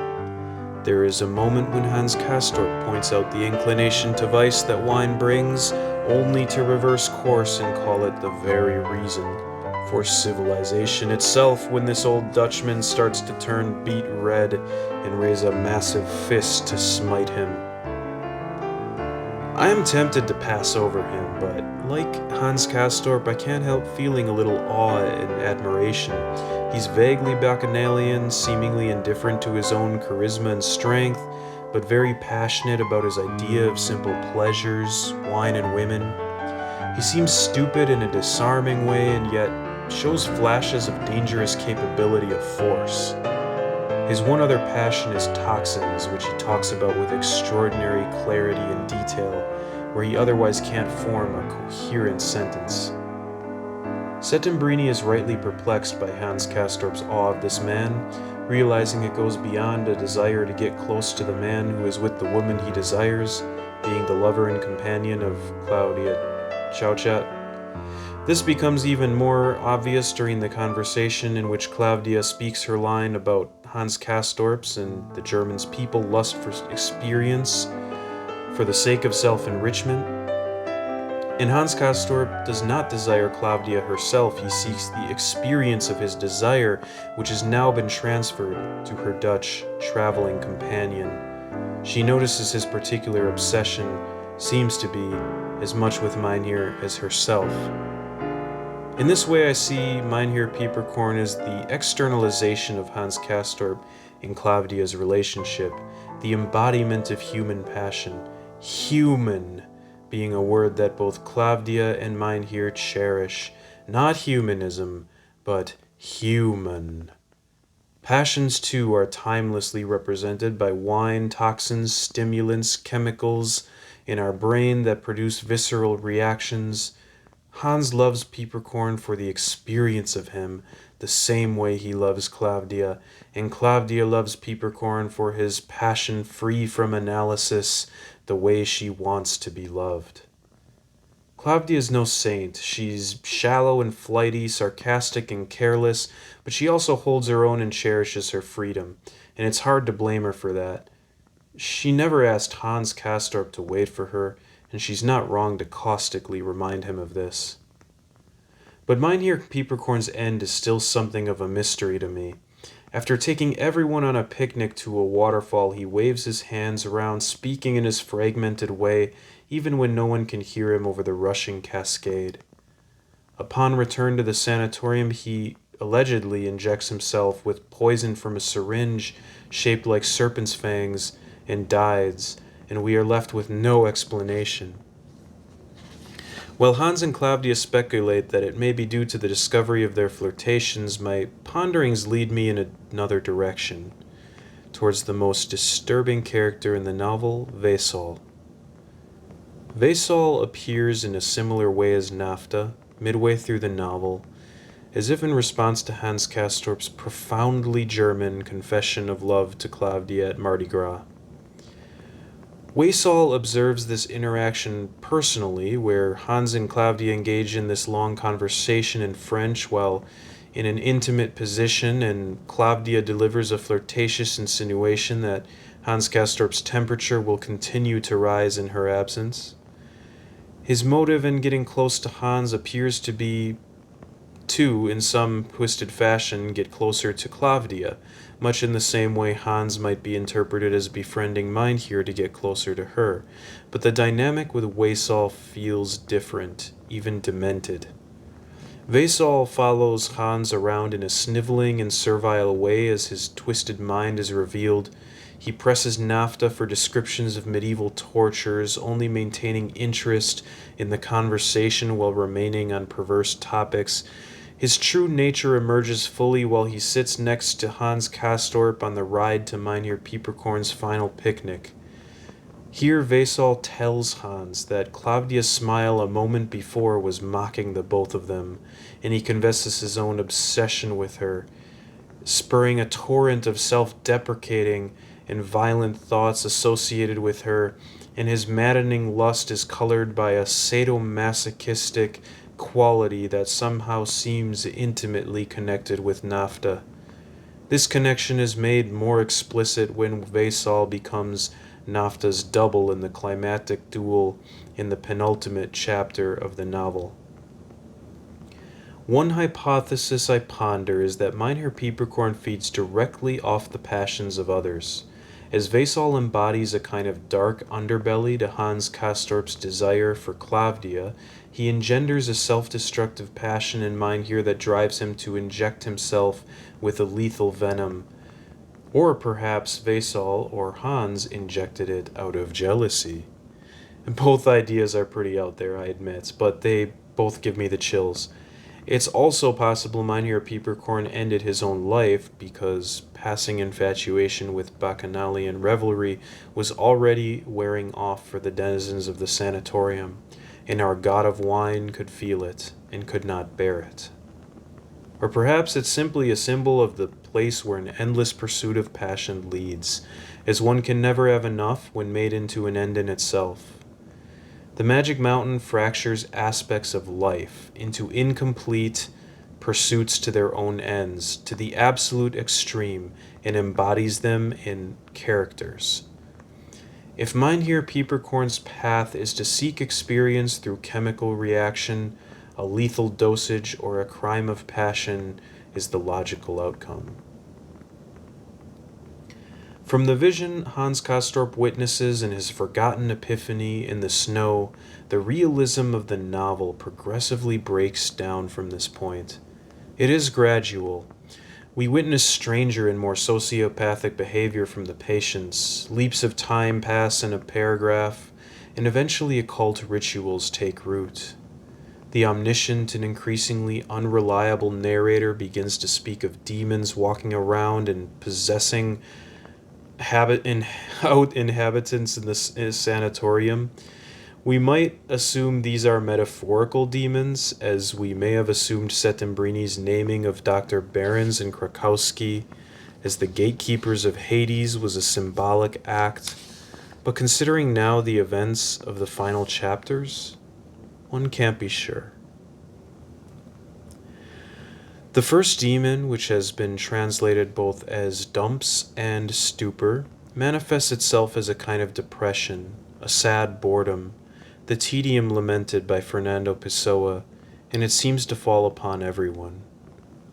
There is a moment when Hans Castorp points out the inclination to vice that wine brings, only to reverse course and call it the very reason for civilization itself, when this old Dutchman starts to turn beet red and raise a massive fist to smite him. I am tempted to pass over him, but like Hans Castorp, I can't help feeling a little awe and admiration. He's vaguely bacchanalian, seemingly indifferent to his own charisma and strength, but very passionate about his idea of simple pleasures, wine and women. He seems stupid in a disarming way, and yet shows flashes of dangerous capability of force. His one other passion is toxins, which he talks about with extraordinary clarity and detail, where he otherwise can't form a coherent sentence. Settembrini is rightly perplexed by Hans Castorp's awe of this man, realizing it goes beyond a desire to get close to the man who is with the woman he desires, being the lover and companion of Claudia Chauchat. This becomes even more obvious during the conversation in which Claudia speaks her line about Hans Castorp's and the Germans' people lust for experience for the sake of self-enrichment. And Hans Castorp does not desire Claudia herself, he seeks the experience of his desire, which has now been transferred to her Dutch traveling companion. She notices his particular obsession seems to be as much with Mynheer as herself. In this way, I see Mynheer Peeperkorn as the externalization of Hans Castorp in Claudia's relationship, the embodiment of human passion. Human being a word that both Claudia and Mynheer cherish. Not humanism, but human. Passions, too, are timelessly represented by wine, toxins, stimulants, chemicals in our brain that produce visceral reactions. Hans loves Peeperkorn for the experience of him, the same way he loves Claudia, and Claudia loves Peeperkorn for his passion free from analysis, the way she wants to be loved. Claudia is no saint. She's shallow and flighty, sarcastic and careless, but she also holds her own and cherishes her freedom, and it's hard to blame her for that. She never asked Hans Castorp to wait for her, and she's not wrong to caustically remind him of this. But Mynheer Peeperkorn's end is still something of a mystery to me. After taking everyone on a picnic to a waterfall, he waves his hands around, speaking in his fragmented way, even when no one can hear him over the rushing cascade. Upon return to the sanatorium, he allegedly injects himself with poison from a syringe shaped like serpent's fangs and dies, and we are left with no explanation. While Hans and Claudia speculate that it may be due to the discovery of their flirtations, my ponderings lead me in another direction, towards the most disturbing character in the novel, Vesal. Vesal appears in a similar way as Nafta, midway through the novel, as if in response to Hans Castorp's profoundly German confession of love to Claudia at Mardi Gras. Vesal observes this interaction personally, where Hans and Claudia engage in this long conversation in French while in an intimate position, and Claudia delivers a flirtatious insinuation that Hans Castorp's temperature will continue to rise in her absence. His motive in getting close to Hans appears to be to, in some twisted fashion, get closer to Claudia, much in the same way Hans might be interpreted as befriending Mynheer to get closer to her. But the dynamic with Vesal feels different, even demented. Vesal follows Hans around in a sniveling and servile way as his twisted mind is revealed. He presses Nafta for descriptions of medieval tortures, only maintaining interest in the conversation while remaining on perverse topics. His true nature emerges fully while he sits next to Hans Castorp on the ride to Mynheer Peeperkorn's final picnic. Here Vesal tells Hans that Claudia's smile a moment before was mocking the both of them, and he confesses his own obsession with her, spurring a torrent of self-deprecating and violent thoughts associated with her, and his maddening lust is colored by a sadomasochistic quality that somehow seems intimately connected with Nafta. This connection is made more explicit when Vesal becomes Nafta's double in the climactic duel in the penultimate chapter of the novel. One hypothesis I ponder is that Mynheer Peeperkorn feeds directly off the passions of others. As Vesal embodies a kind of dark underbelly to Hans Castorp's desire for Claudia, he engenders a self-destructive passion in Mynheer that drives him to inject himself with a lethal venom. Or perhaps Vesal or Hans injected it out of jealousy. Both ideas are pretty out there, I admit, but they both give me the chills. It's also possible Mynheer Peeperkorn ended his own life because passing infatuation with bacchanalian revelry was already wearing off for the denizens of the sanatorium, and our god of wine could feel it and could not bear it. Or perhaps it's simply a symbol of the place where an endless pursuit of passion leads, as one can never have enough when made into an end in itself. The Magic Mountain fractures aspects of life into incomplete pursuits to their own ends, to the absolute extreme, and embodies them in characters. If Mynheer Peepercorn's path is to seek experience through chemical reaction, a lethal dosage, or a crime of passion is the logical outcome. From the vision Hans Castorp witnesses in his forgotten epiphany in the snow, the realism of the novel progressively breaks down from this point. It is gradual. We witness stranger and more sociopathic behavior from the patients, leaps of time pass in a paragraph, and eventually occult rituals take root. The omniscient and increasingly unreliable narrator begins to speak of demons walking around and possessing inhabitants in the sanatorium. We might assume these are metaphorical demons, as we may have assumed Settembrini's naming of Dr. Behrens and Krakowski as the gatekeepers of Hades was a symbolic act, but considering now the events of the final chapters, one can't be sure. The first demon, which has been translated both as dumps and stupor, manifests itself as a kind of depression, a sad boredom, the tedium lamented by Fernando Pessoa, and it seems to fall upon everyone.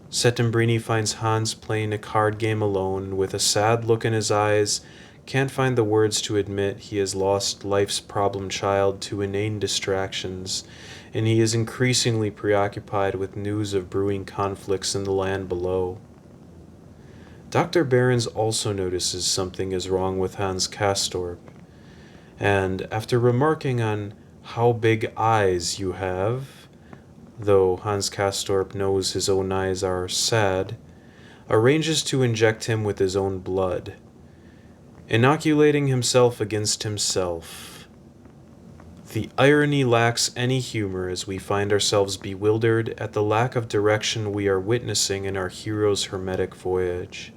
Settembrini finds Hans playing a card game alone, and with a sad look in his eyes, can't find the words to admit he has lost life's problem child to inane distractions, and he is increasingly preoccupied with news of brewing conflicts in the land below. Dr. Behrens also notices something is wrong with Hans Castorp, and after remarking on how big eyes you have, though Hans Castorp knows his own eyes are sad, arranges to inject him with his own blood, inoculating himself against himself. The irony lacks any humor as we find ourselves bewildered at the lack of direction we are witnessing in our hero's hermetic voyage.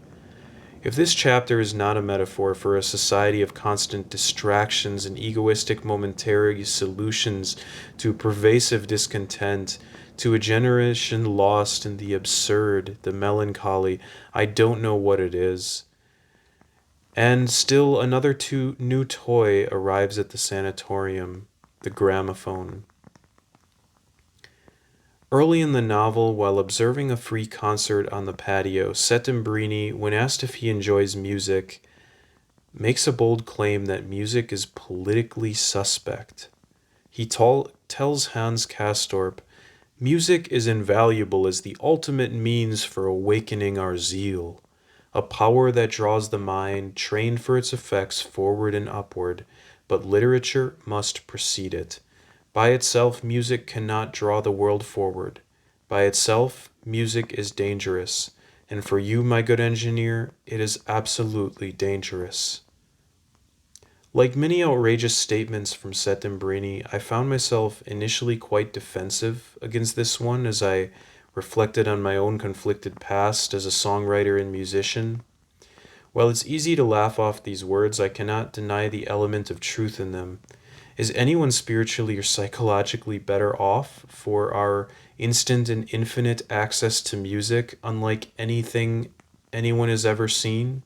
If this chapter is not a metaphor for a society of constant distractions and egoistic momentary solutions to pervasive discontent, to a generation lost in the absurd, the melancholy, I don't know what it is. And still another new toy arrives at the sanatorium, the gramophone. Early in the novel, while observing a free concert on the patio, Settembrini, when asked if he enjoys music, makes a bold claim that music is politically suspect. He tells Hans Castorp, "Music is invaluable as the ultimate means for awakening our zeal, a power that draws the mind, trained for its effects, forward and upward, but literature must precede it. By itself, music cannot draw the world forward. By itself, music is dangerous, and for you, my good engineer, it is absolutely dangerous." Like many outrageous statements from Settembrini, I found myself initially quite defensive against this one as I reflected on my own conflicted past as a songwriter and musician. While it's easy to laugh off these words, I cannot deny the element of truth in them. Is anyone spiritually or psychologically better off for our instant and infinite access to music, unlike anything anyone has ever seen?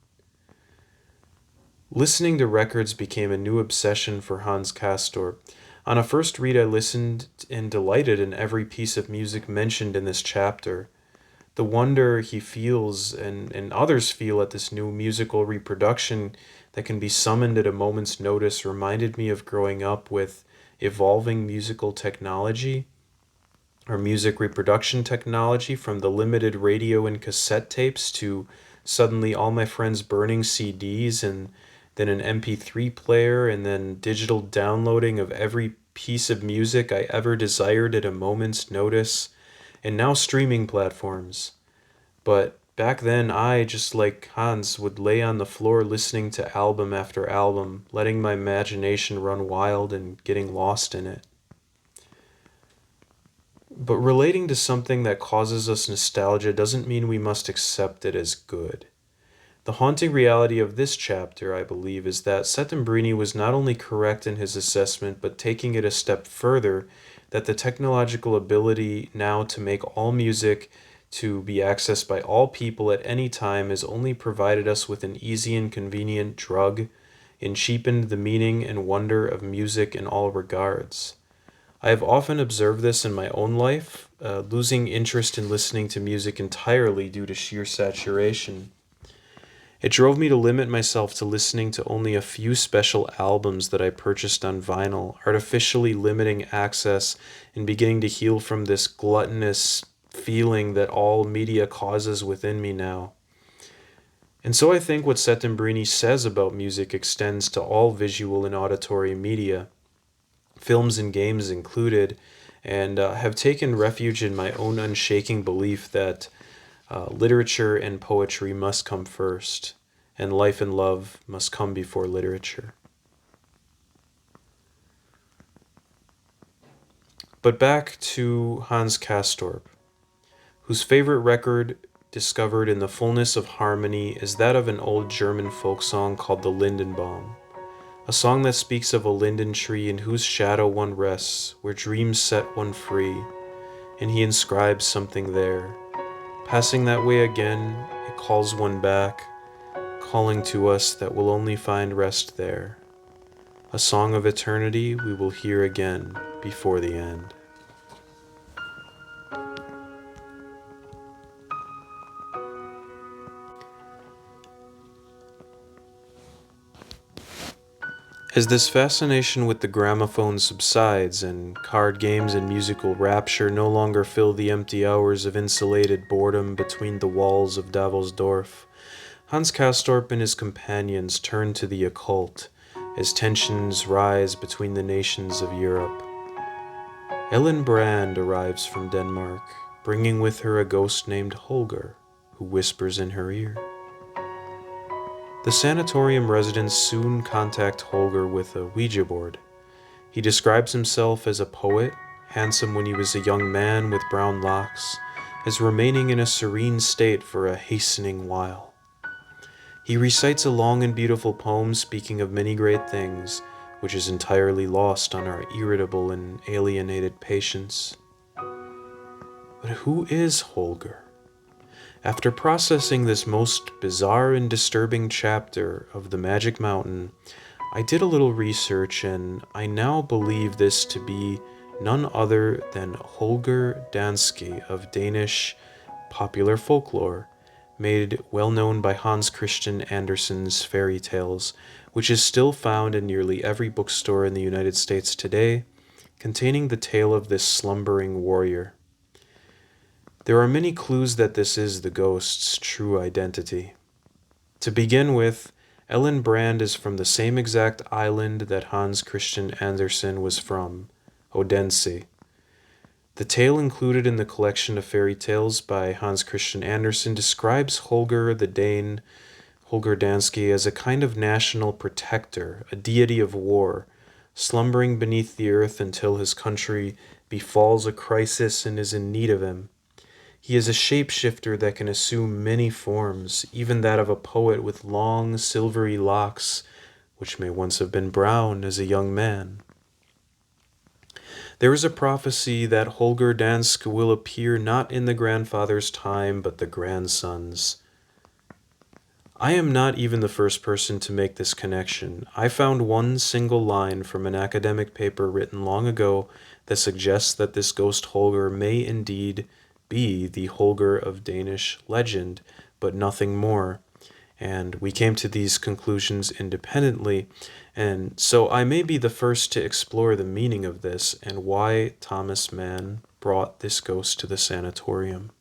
Listening to records became a new obsession for Hans Castorp. On a first read, I listened and delighted in every piece of music mentioned in this chapter. The wonder he feels and others feel at this new musical reproduction that can be summoned at a moment's notice reminded me of growing up with evolving musical technology or music reproduction technology, from the limited radio and cassette tapes to suddenly all my friends burning CDs and then an MP3 player and then digital downloading of every piece of music I ever desired at a moment's notice, and now streaming platforms. But back then, I, just like Hans, would lay on the floor listening to album after album, letting my imagination run wild and getting lost in it. But relating to something that causes us nostalgia doesn't mean we must accept it as good. The haunting reality of this chapter, I believe, is that Settembrini was not only correct in his assessment, but taking it a step further, that the technological ability now to make all music to be accessed by all people at any time has only provided us with an easy and convenient drug and cheapened the meaning and wonder of music in all regards. I have often observed this in my own life, losing interest in listening to music entirely due to sheer saturation. It drove me to limit myself to listening to only a few special albums that I purchased on vinyl, artificially limiting access and beginning to heal from this gluttonous feeling that all media causes within me now. And so I think what Settembrini says about music extends to all visual and auditory media, films and games included, and have taken refuge in my own unshaking belief that literature and poetry must come first, and life and love must come before literature. But back to Hans Castorp, whose favorite record, discovered in the fullness of harmony, is that of an old German folk song called the Lindenbaum, a song that speaks of a linden tree in whose shadow one rests, where dreams set one free, and he inscribes something there. Passing that way again, it calls one back, calling to us that we'll only find rest there. A song of eternity we will hear again before the end. As this fascination with the gramophone subsides and card games and musical rapture no longer fill the empty hours of insulated boredom between the walls of Davosdorf, Hans Castorp and his companions turn to the occult as tensions rise between the nations of Europe. Ellen Brand arrives from Denmark, bringing with her a ghost named Holger, who whispers in her ear. The sanatorium residents soon contact Holger with a Ouija board. He describes himself as a poet, handsome when he was a young man with brown locks, as remaining in a serene state for a hastening while. He recites a long and beautiful poem speaking of many great things, which is entirely lost on our irritable and alienated patients. But who is Holger? After processing this most bizarre and disturbing chapter of The Magic Mountain, I did a little research and I now believe this to be none other than Holger Danske of Danish popular folklore, made well known by Hans Christian Andersen's fairy tales, which is still found in nearly every bookstore in the United States today, containing the tale of this slumbering warrior. There are many clues that this is the ghost's true identity. To begin with, Ellen Brand is from the same exact island that Hans Christian Andersen was from, Odense. The tale included in the collection of fairy tales by Hans Christian Andersen describes Holger the Dane, Holger Danske, as a kind of national protector, a deity of war, slumbering beneath the earth until his country befalls a crisis and is in need of him. He is a shapeshifter that can assume many forms, even that of a poet with long, silvery locks, which may once have been brown as a young man. There is a prophecy that Holger Danske will appear not in the grandfather's time, but the grandson's. I am not even the first person to make this connection. I found one single line from an academic paper written long ago that suggests that this ghost Holger may indeed be the Holger of Danish legend, but nothing more. And we came to these conclusions independently, and so I may be the first to explore the meaning of this and why Thomas Mann brought this ghost to the sanatorium.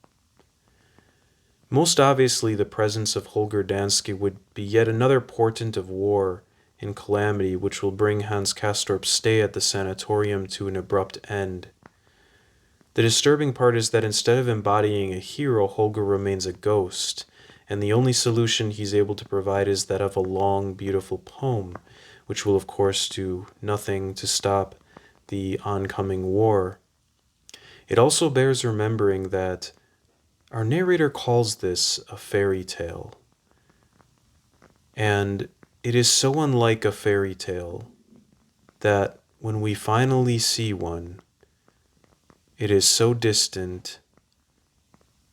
Most obviously, the presence of Holger Danske would be yet another portent of war and calamity which will bring Hans Castorp's stay at the sanatorium to an abrupt end. The disturbing part is that instead of embodying a hero, Holger remains a ghost, and the only solution he's able to provide is that of a long, beautiful poem, which will of course do nothing to stop the oncoming war. It also bears remembering that our narrator calls this a fairy tale, and it is so unlike a fairy tale that when we finally see one, it is so distant,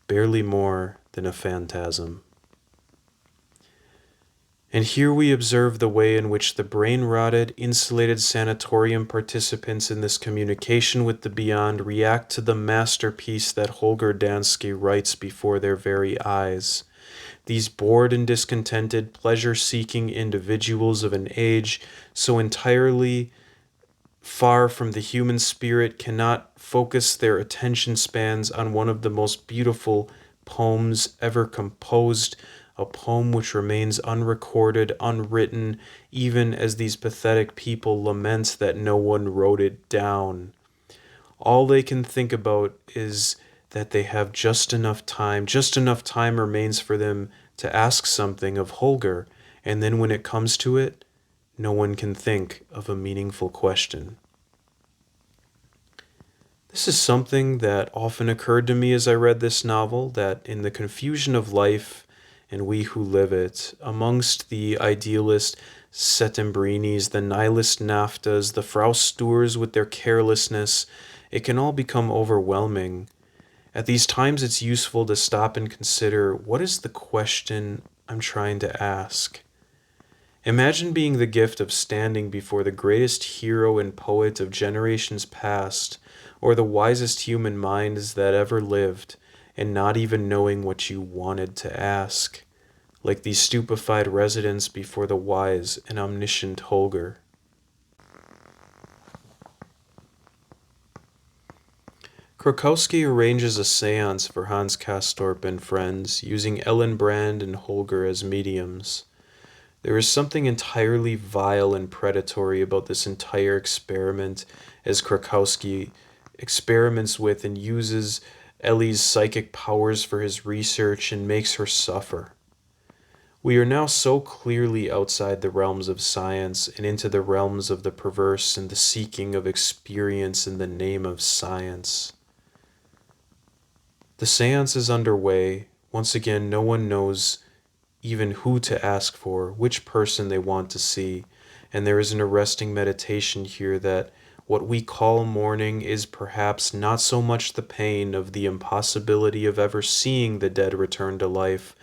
barely more than a phantasm. And here we observe the way in which the brain-rotted, insulated sanatorium participants in this communication with the beyond react to the masterpiece that Holger Danske writes before their very eyes. These bored and discontented, pleasure-seeking individuals of an age so entirely far from the human spirit cannot focus their attention spans on one of the most beautiful poems ever composed, a poem which remains unrecorded, unwritten, even as these pathetic people lament that no one wrote it down. All they can think about is that they have just enough time remains for them to ask something of Holger, and then when it comes to it, no one can think of a meaningful question. This is something that often occurred to me as I read this novel, that in the confusion of life and we who live it, amongst the idealist Settembrinis, the nihilist Naftas, the Frau Sturs with their carelessness, it can all become overwhelming. At these times it's useful to stop and consider, what is the question I'm trying to ask? Imagine being the gift of standing before the greatest hero and poet of generations past, or the wisest human minds that ever lived, and not even knowing what you wanted to ask, like these stupefied residents before the wise and omniscient Holger. Krokowski arranges a séance for Hans Castorp and friends, using Ellen Brand and Holger as mediums. There is something entirely vile and predatory about this entire experiment, as Krokowski experiments with and uses Ellie's psychic powers for his research and makes her suffer. We are now so clearly outside the realms of science and into the realms of the perverse and the seeking of experience in the name of science. The seance is underway. Once again, no one knows even who to ask for, which person they want to see, and there is an arresting meditation here that what we call mourning is perhaps not so much the pain of the impossibility of ever seeing the dead return to life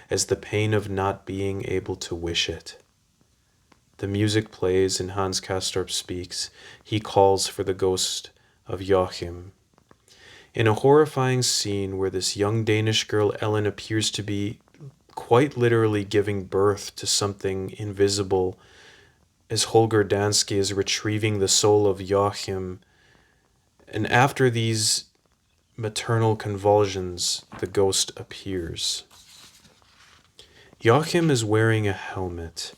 as the pain of not being able to wish it. The music plays and Hans Castorp speaks. He calls for the ghost of Joachim. In a horrifying scene where this young Danish girl Ellen appears to be quite literally giving birth to something invisible, as Holger Danske is retrieving the soul of Joachim, and after these maternal convulsions, the ghost appears. Joachim is wearing a helmet,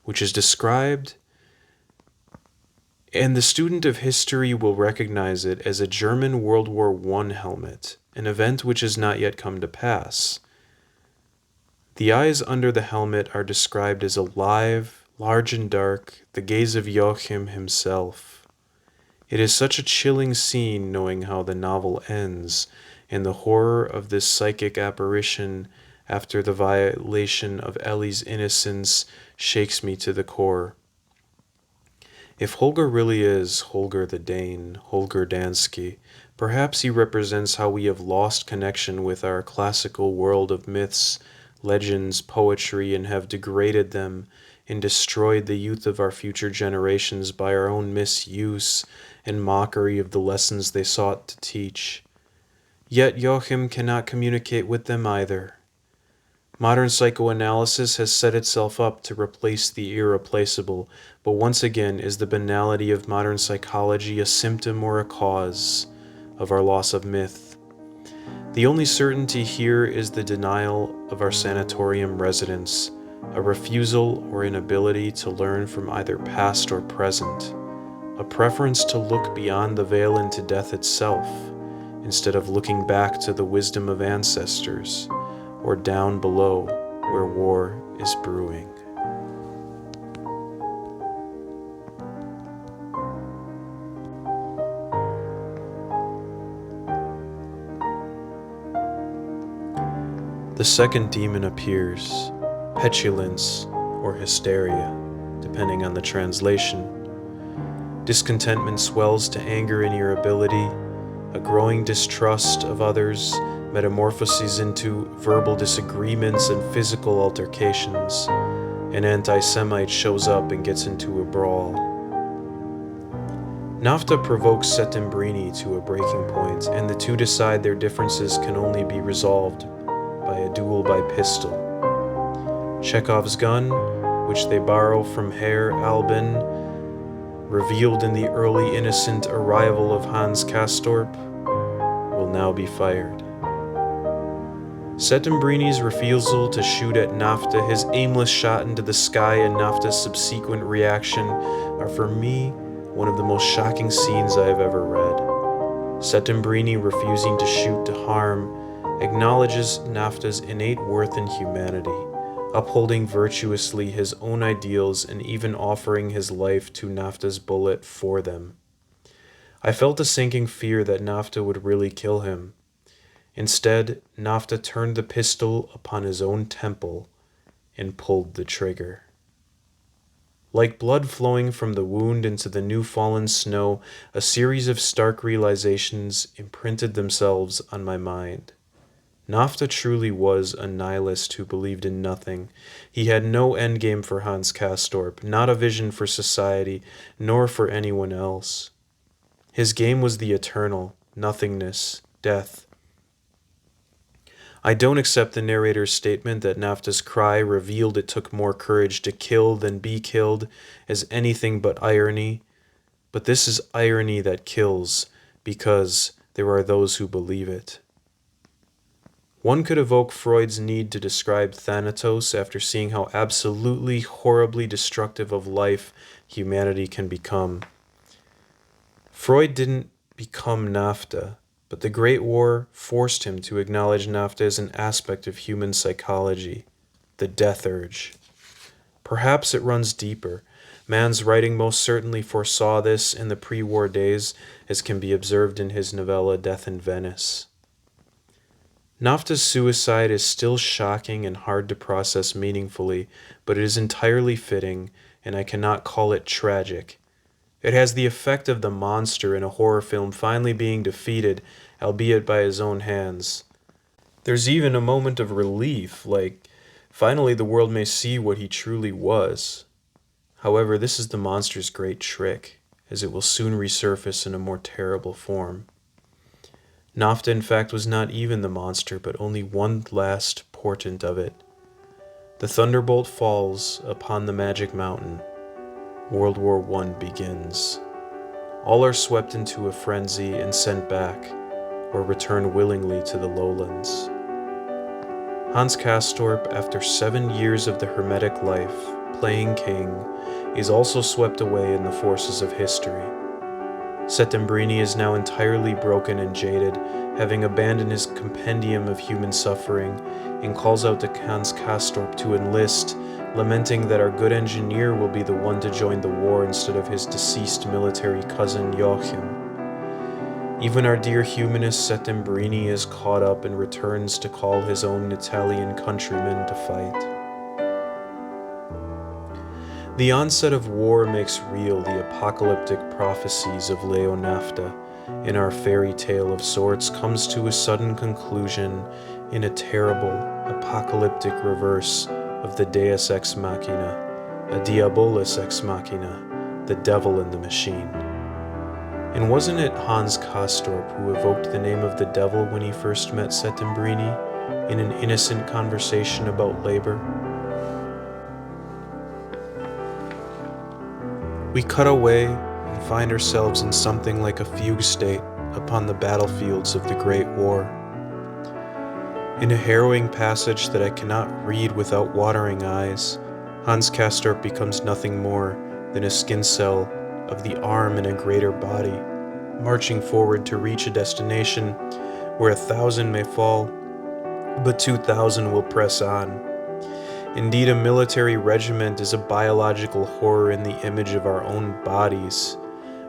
which is described, and the student of history will recognize it as a German World War I helmet, an event which has not yet come to pass. The eyes under the helmet are described as alive, large and dark, the gaze of Joachim himself. It is such a chilling scene knowing how the novel ends, and the horror of this psychic apparition after the violation of Ellie's innocence shakes me to the core. If Holger really is Holger the Dane, Holger Danske, perhaps he represents how we have lost connection with our classical world of myths, legends, poetry, and have degraded them and destroyed the youth of our future generations by our own misuse and mockery of the lessons they sought to teach. Yet Joachim cannot communicate with them either. Modern psychoanalysis has set itself up to replace the irreplaceable, but once again is the banality of modern psychology a symptom or a cause of our loss of myth? The only certainty here is the denial of our sanatorium residents, a refusal or inability to learn from either past or present, a preference to look beyond the veil into death itself, instead of looking back to the wisdom of ancestors, or down below where war is brewing. The second demon appears, petulance or hysteria, depending on the translation. Discontentment swells to anger and irritability, a growing distrust of others metamorphoses into verbal disagreements and physical altercations. An anti-Semite shows up and gets into a brawl. Nafta provokes Settembrini to a breaking point, and the two decide their differences can only be resolved by a duel by pistol. Chekhov's gun, which they borrow from Herr Albin, revealed in the early innocent arrival of Hans Castorp, will now be fired. Settembrini's refusal to shoot at Nafta, his aimless shot into the sky, and Nafta's subsequent reaction are for me one of the most shocking scenes I have ever read. Settembrini refusing to shoot to harm acknowledges Nafta's innate worth and humanity, upholding virtuously his own ideals and even offering his life to Nafta's bullet for them. I felt a sinking fear that Nafta would really kill him. Instead, Nafta turned the pistol upon his own temple and pulled the trigger. Like blood flowing from the wound into the new fallen snow, a series of stark realizations imprinted themselves on my mind. Nafta truly was a nihilist who believed in nothing. He had no endgame for Hans Castorp, not a vision for society, nor for anyone else. His game was the eternal, nothingness, death. I don't accept the narrator's statement that Nafta's cry revealed it took more courage to kill than be killed as anything but irony, but this is irony that kills because there are those who believe it. One could evoke Freud's need to describe Thanatos after seeing how absolutely, horribly destructive of life humanity can become. Freud didn't become Nafta, but the Great War forced him to acknowledge Nafta as an aspect of human psychology, the death urge. Perhaps it runs deeper. Mann's writing most certainly foresaw this in the pre-war days, as can be observed in his novella Death in Venice. Nafta's suicide is still shocking and hard to process meaningfully, but it is entirely fitting, and I cannot call it tragic. It has the effect of the monster in a horror film finally being defeated, albeit by his own hands. There's even a moment of relief, like finally the world may see what he truly was. However, this is the monster's great trick, as it will soon resurface in a more terrible form. Nafta, in fact, was not even the monster, but only one last portent of it. The thunderbolt falls upon the magic mountain. World War I begins. All are swept into a frenzy and sent back, or return willingly to the lowlands. Hans Castorp, after 7 years of the hermetic life, playing king, is also swept away in the forces of history. Settembrini is now entirely broken and jaded, having abandoned his compendium of human suffering, and calls out to Hans Castorp to enlist, lamenting that our good engineer will be the one to join the war instead of his deceased military cousin Joachim. Even our dear humanist Settembrini is caught up and returns to call his own Italian countrymen to fight. The onset of war makes real the apocalyptic prophecies of Leo Nafta, and our fairy tale of sorts comes to a sudden conclusion in a terrible, apocalyptic reverse of the Deus Ex Machina, a Diabolus Ex Machina, the devil in the machine. And wasn't it Hans Castorp who evoked the name of the devil when he first met Settembrini in an innocent conversation about labor? We cut away and find ourselves in something like a fugue state upon the battlefields of the Great War. In a harrowing passage that I cannot read without watering eyes, Hans Castorp becomes nothing more than a skin cell of the arm in a greater body, marching forward to reach a destination where 1,000 may fall, but 2,000 will press on. Indeed, a military regiment is a biological horror in the image of our own bodies.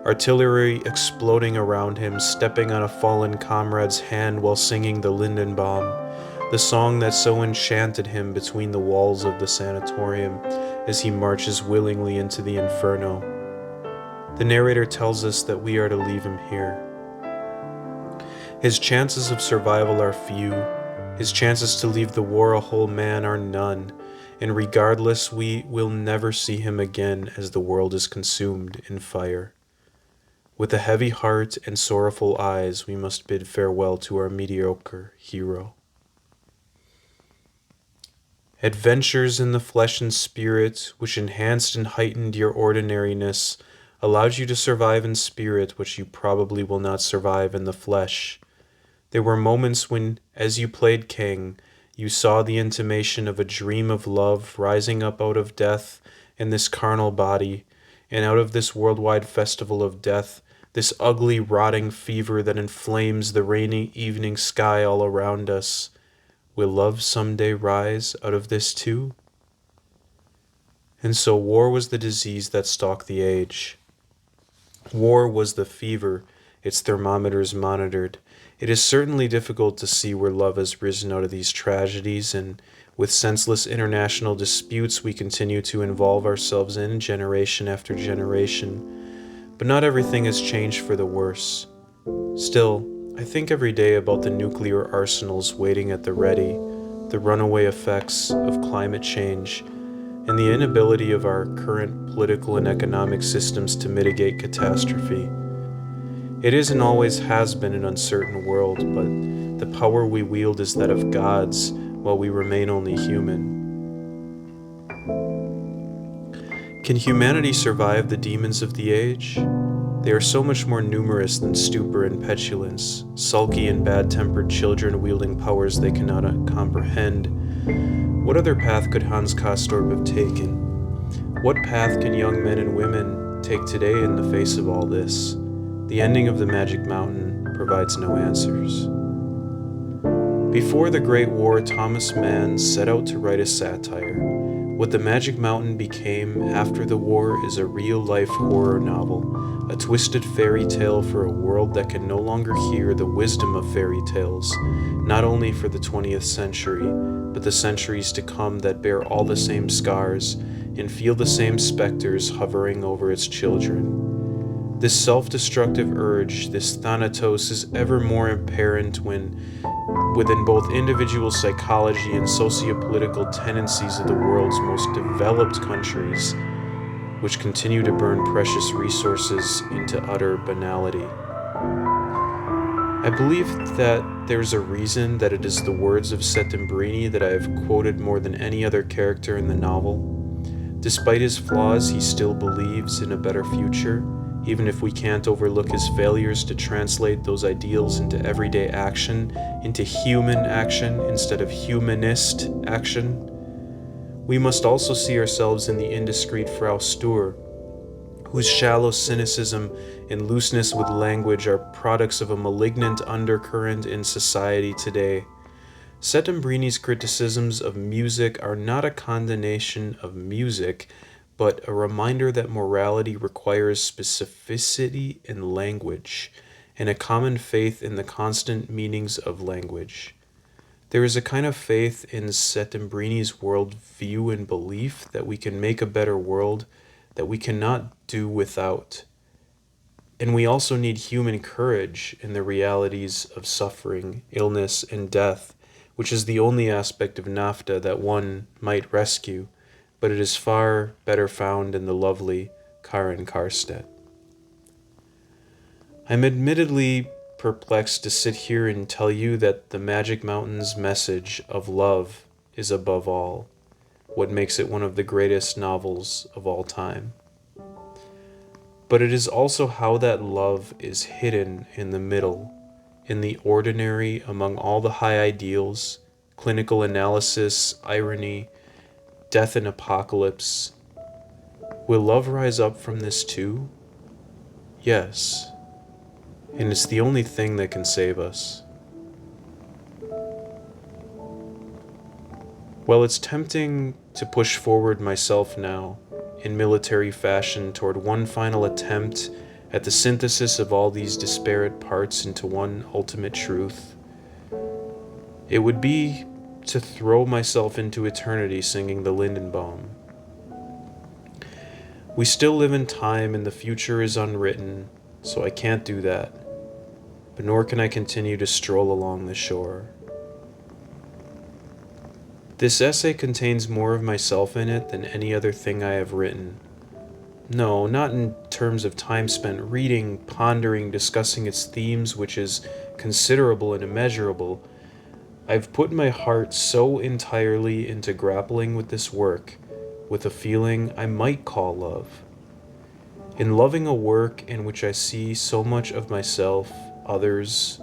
Artillery exploding around him, stepping on a fallen comrade's hand while singing the Lindenbaum, the song that so enchanted him between the walls of the sanatorium as he marches willingly into the inferno. The narrator tells us that we are to leave him here. His chances of survival are few. His chances to leave the war a whole man are none. and regardless, we will never see him again as the world is consumed in fire. With a heavy heart and sorrowful eyes, we must bid farewell to our mediocre hero. Adventures in the flesh and spirit, which enhanced and heightened your ordinariness, allowed you to survive in spirit which you probably will not survive in the flesh. There were moments when, as you played king, you saw the intimation of a dream of love rising up out of death in this carnal body, and out of this worldwide festival of death, this ugly, rotting fever that inflames the rainy evening sky all around us. Will love someday rise out of this too? And so war was the disease that stalked the age. War was the fever its thermometers monitored. It is certainly difficult to see where love has risen out of these tragedies, and with senseless international disputes we continue to involve ourselves in generation after generation. But not everything has changed for the worse. Still, I think every day about the nuclear arsenals waiting at the ready, the runaway effects of climate change, and the inability of our current political and economic systems to mitigate catastrophe. It is and always has been an uncertain world, but the power we wield is that of gods, while we remain only human. Can humanity survive the demons of the age? They are so much more numerous than stupor and petulance, sulky and bad-tempered children wielding powers they cannot comprehend. What other path could Hans Castorp have taken? What path can young men and women take today in the face of all this? The ending of the Magic Mountain provides no answers. Before the Great War, Thomas Mann set out to write a satire. What the Magic Mountain became after the war is a real-life horror novel, a twisted fairy tale for a world that can no longer hear the wisdom of fairy tales, not only for the 20th century, but the centuries to come that bear all the same scars and feel the same specters hovering over its children. This self-destructive urge, this thanatos, is ever more apparent within both individual psychology and sociopolitical tendencies of the world's most developed countries, which continue to burn precious resources into utter banality. I believe that there's a reason that it is the words of Settembrini that I have quoted more than any other character in the novel. Despite his flaws, he still believes in a better future, even if we can't overlook his failures to translate those ideals into everyday action, into human action instead of humanist action. We must also see ourselves in the indiscreet Frau Stur, whose shallow cynicism and looseness with language are products of a malignant undercurrent in society today. Settembrini's criticisms of music are not a condemnation of music, but a reminder that morality requires specificity in language, and a common faith in the constant meanings of language. There is a kind of faith in Settembrini's world view and belief that we can make a better world that we cannot do without. And we also need human courage in the realities of suffering, illness, and death, which is the only aspect of NAFTA that one might rescue, but it is far better found in the lovely Karen Karstedt. I'm admittedly perplexed to sit here and tell you that the Magic Mountain's message of love is above all, what makes it one of the greatest novels of all time. But it is also how that love is hidden in the middle, in the ordinary among all the high ideals, clinical analysis, irony, death and apocalypse. Will love rise up from this too? Yes. And it's the only thing that can save us. Well, it's tempting to push forward myself now, in military fashion, toward one final attempt at the synthesis of all these disparate parts into one ultimate truth. It would be to throw myself into eternity singing the Lindenbaum. We still live in time and the future is unwritten, so I can't do that. But nor can I continue to stroll along the shore. This essay contains more of myself in it than any other thing I have written. No, not in terms of time spent reading, pondering, discussing its themes, which is considerable and immeasurable. I've put my heart so entirely into grappling with this work, with a feeling I might call love. In loving a work in which I see so much of myself, others,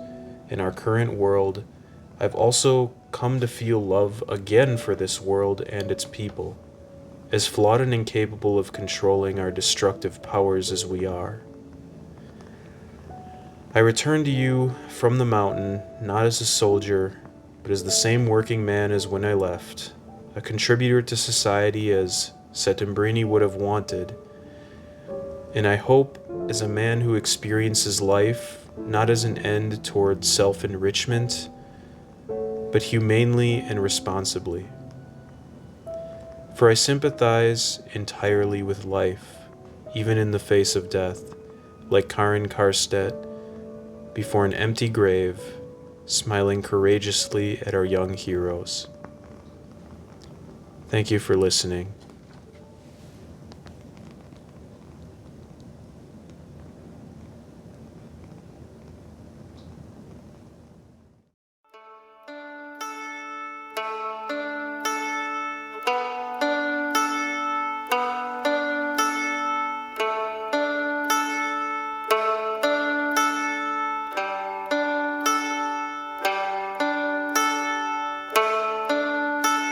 in our current world, I've also come to feel love again for this world and its people, as flawed and incapable of controlling our destructive powers as we are. I return to you from the mountain, not as a soldier, but as the same working man as when I left, a contributor to society as Settembrini would have wanted, and I hope as a man who experiences life not as an end toward self-enrichment, but humanely and responsibly. For I sympathize entirely with life, even in the face of death, like Karen Karstedt, before an empty grave, smiling courageously at our young heroes. Thank you for listening.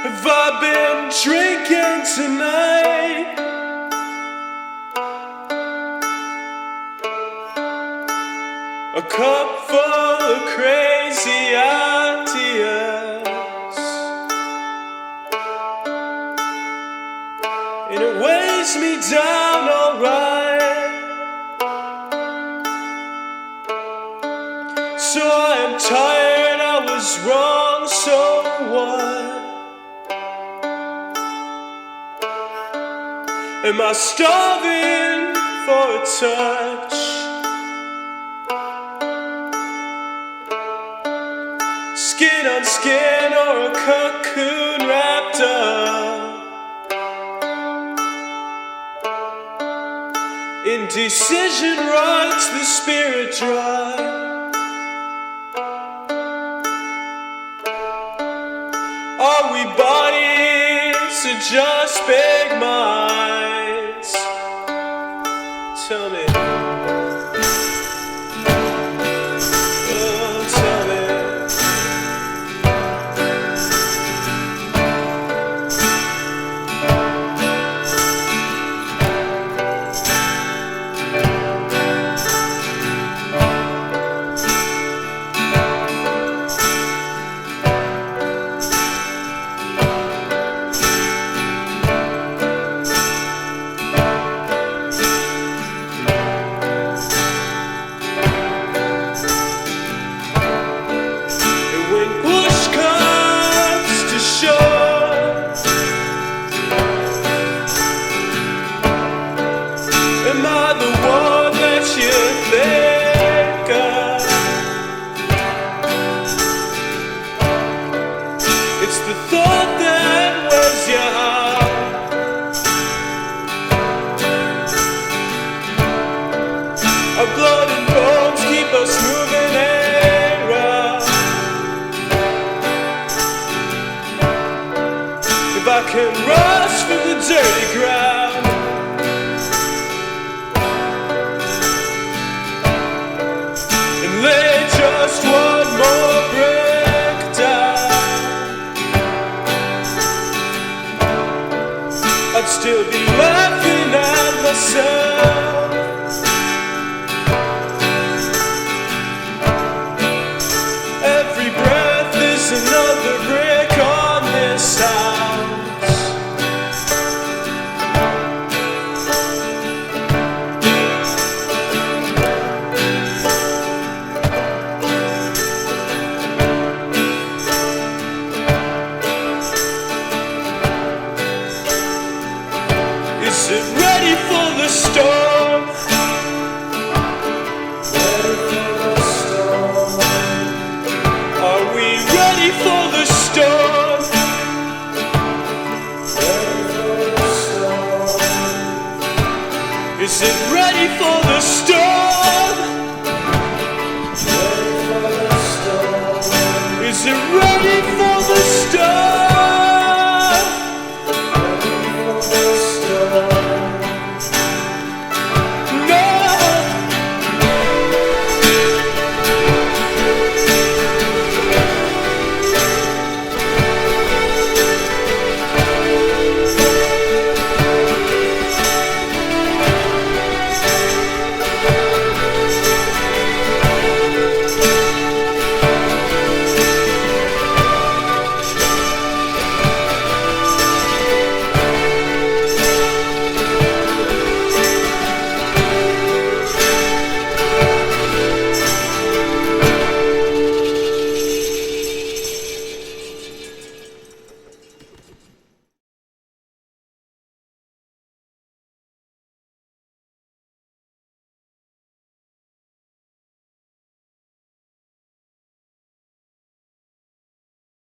Have I been drinking tonight? A cup full of crazy ideas, and it weighs me down alright. So I am tired, I was wrong, so what? Am I starving for a touch? Skin on skin or a cocoon wrapped up indecision runs the spirit dry. Are we bodies or just big minds? Tell me. Oh, tell me. Blood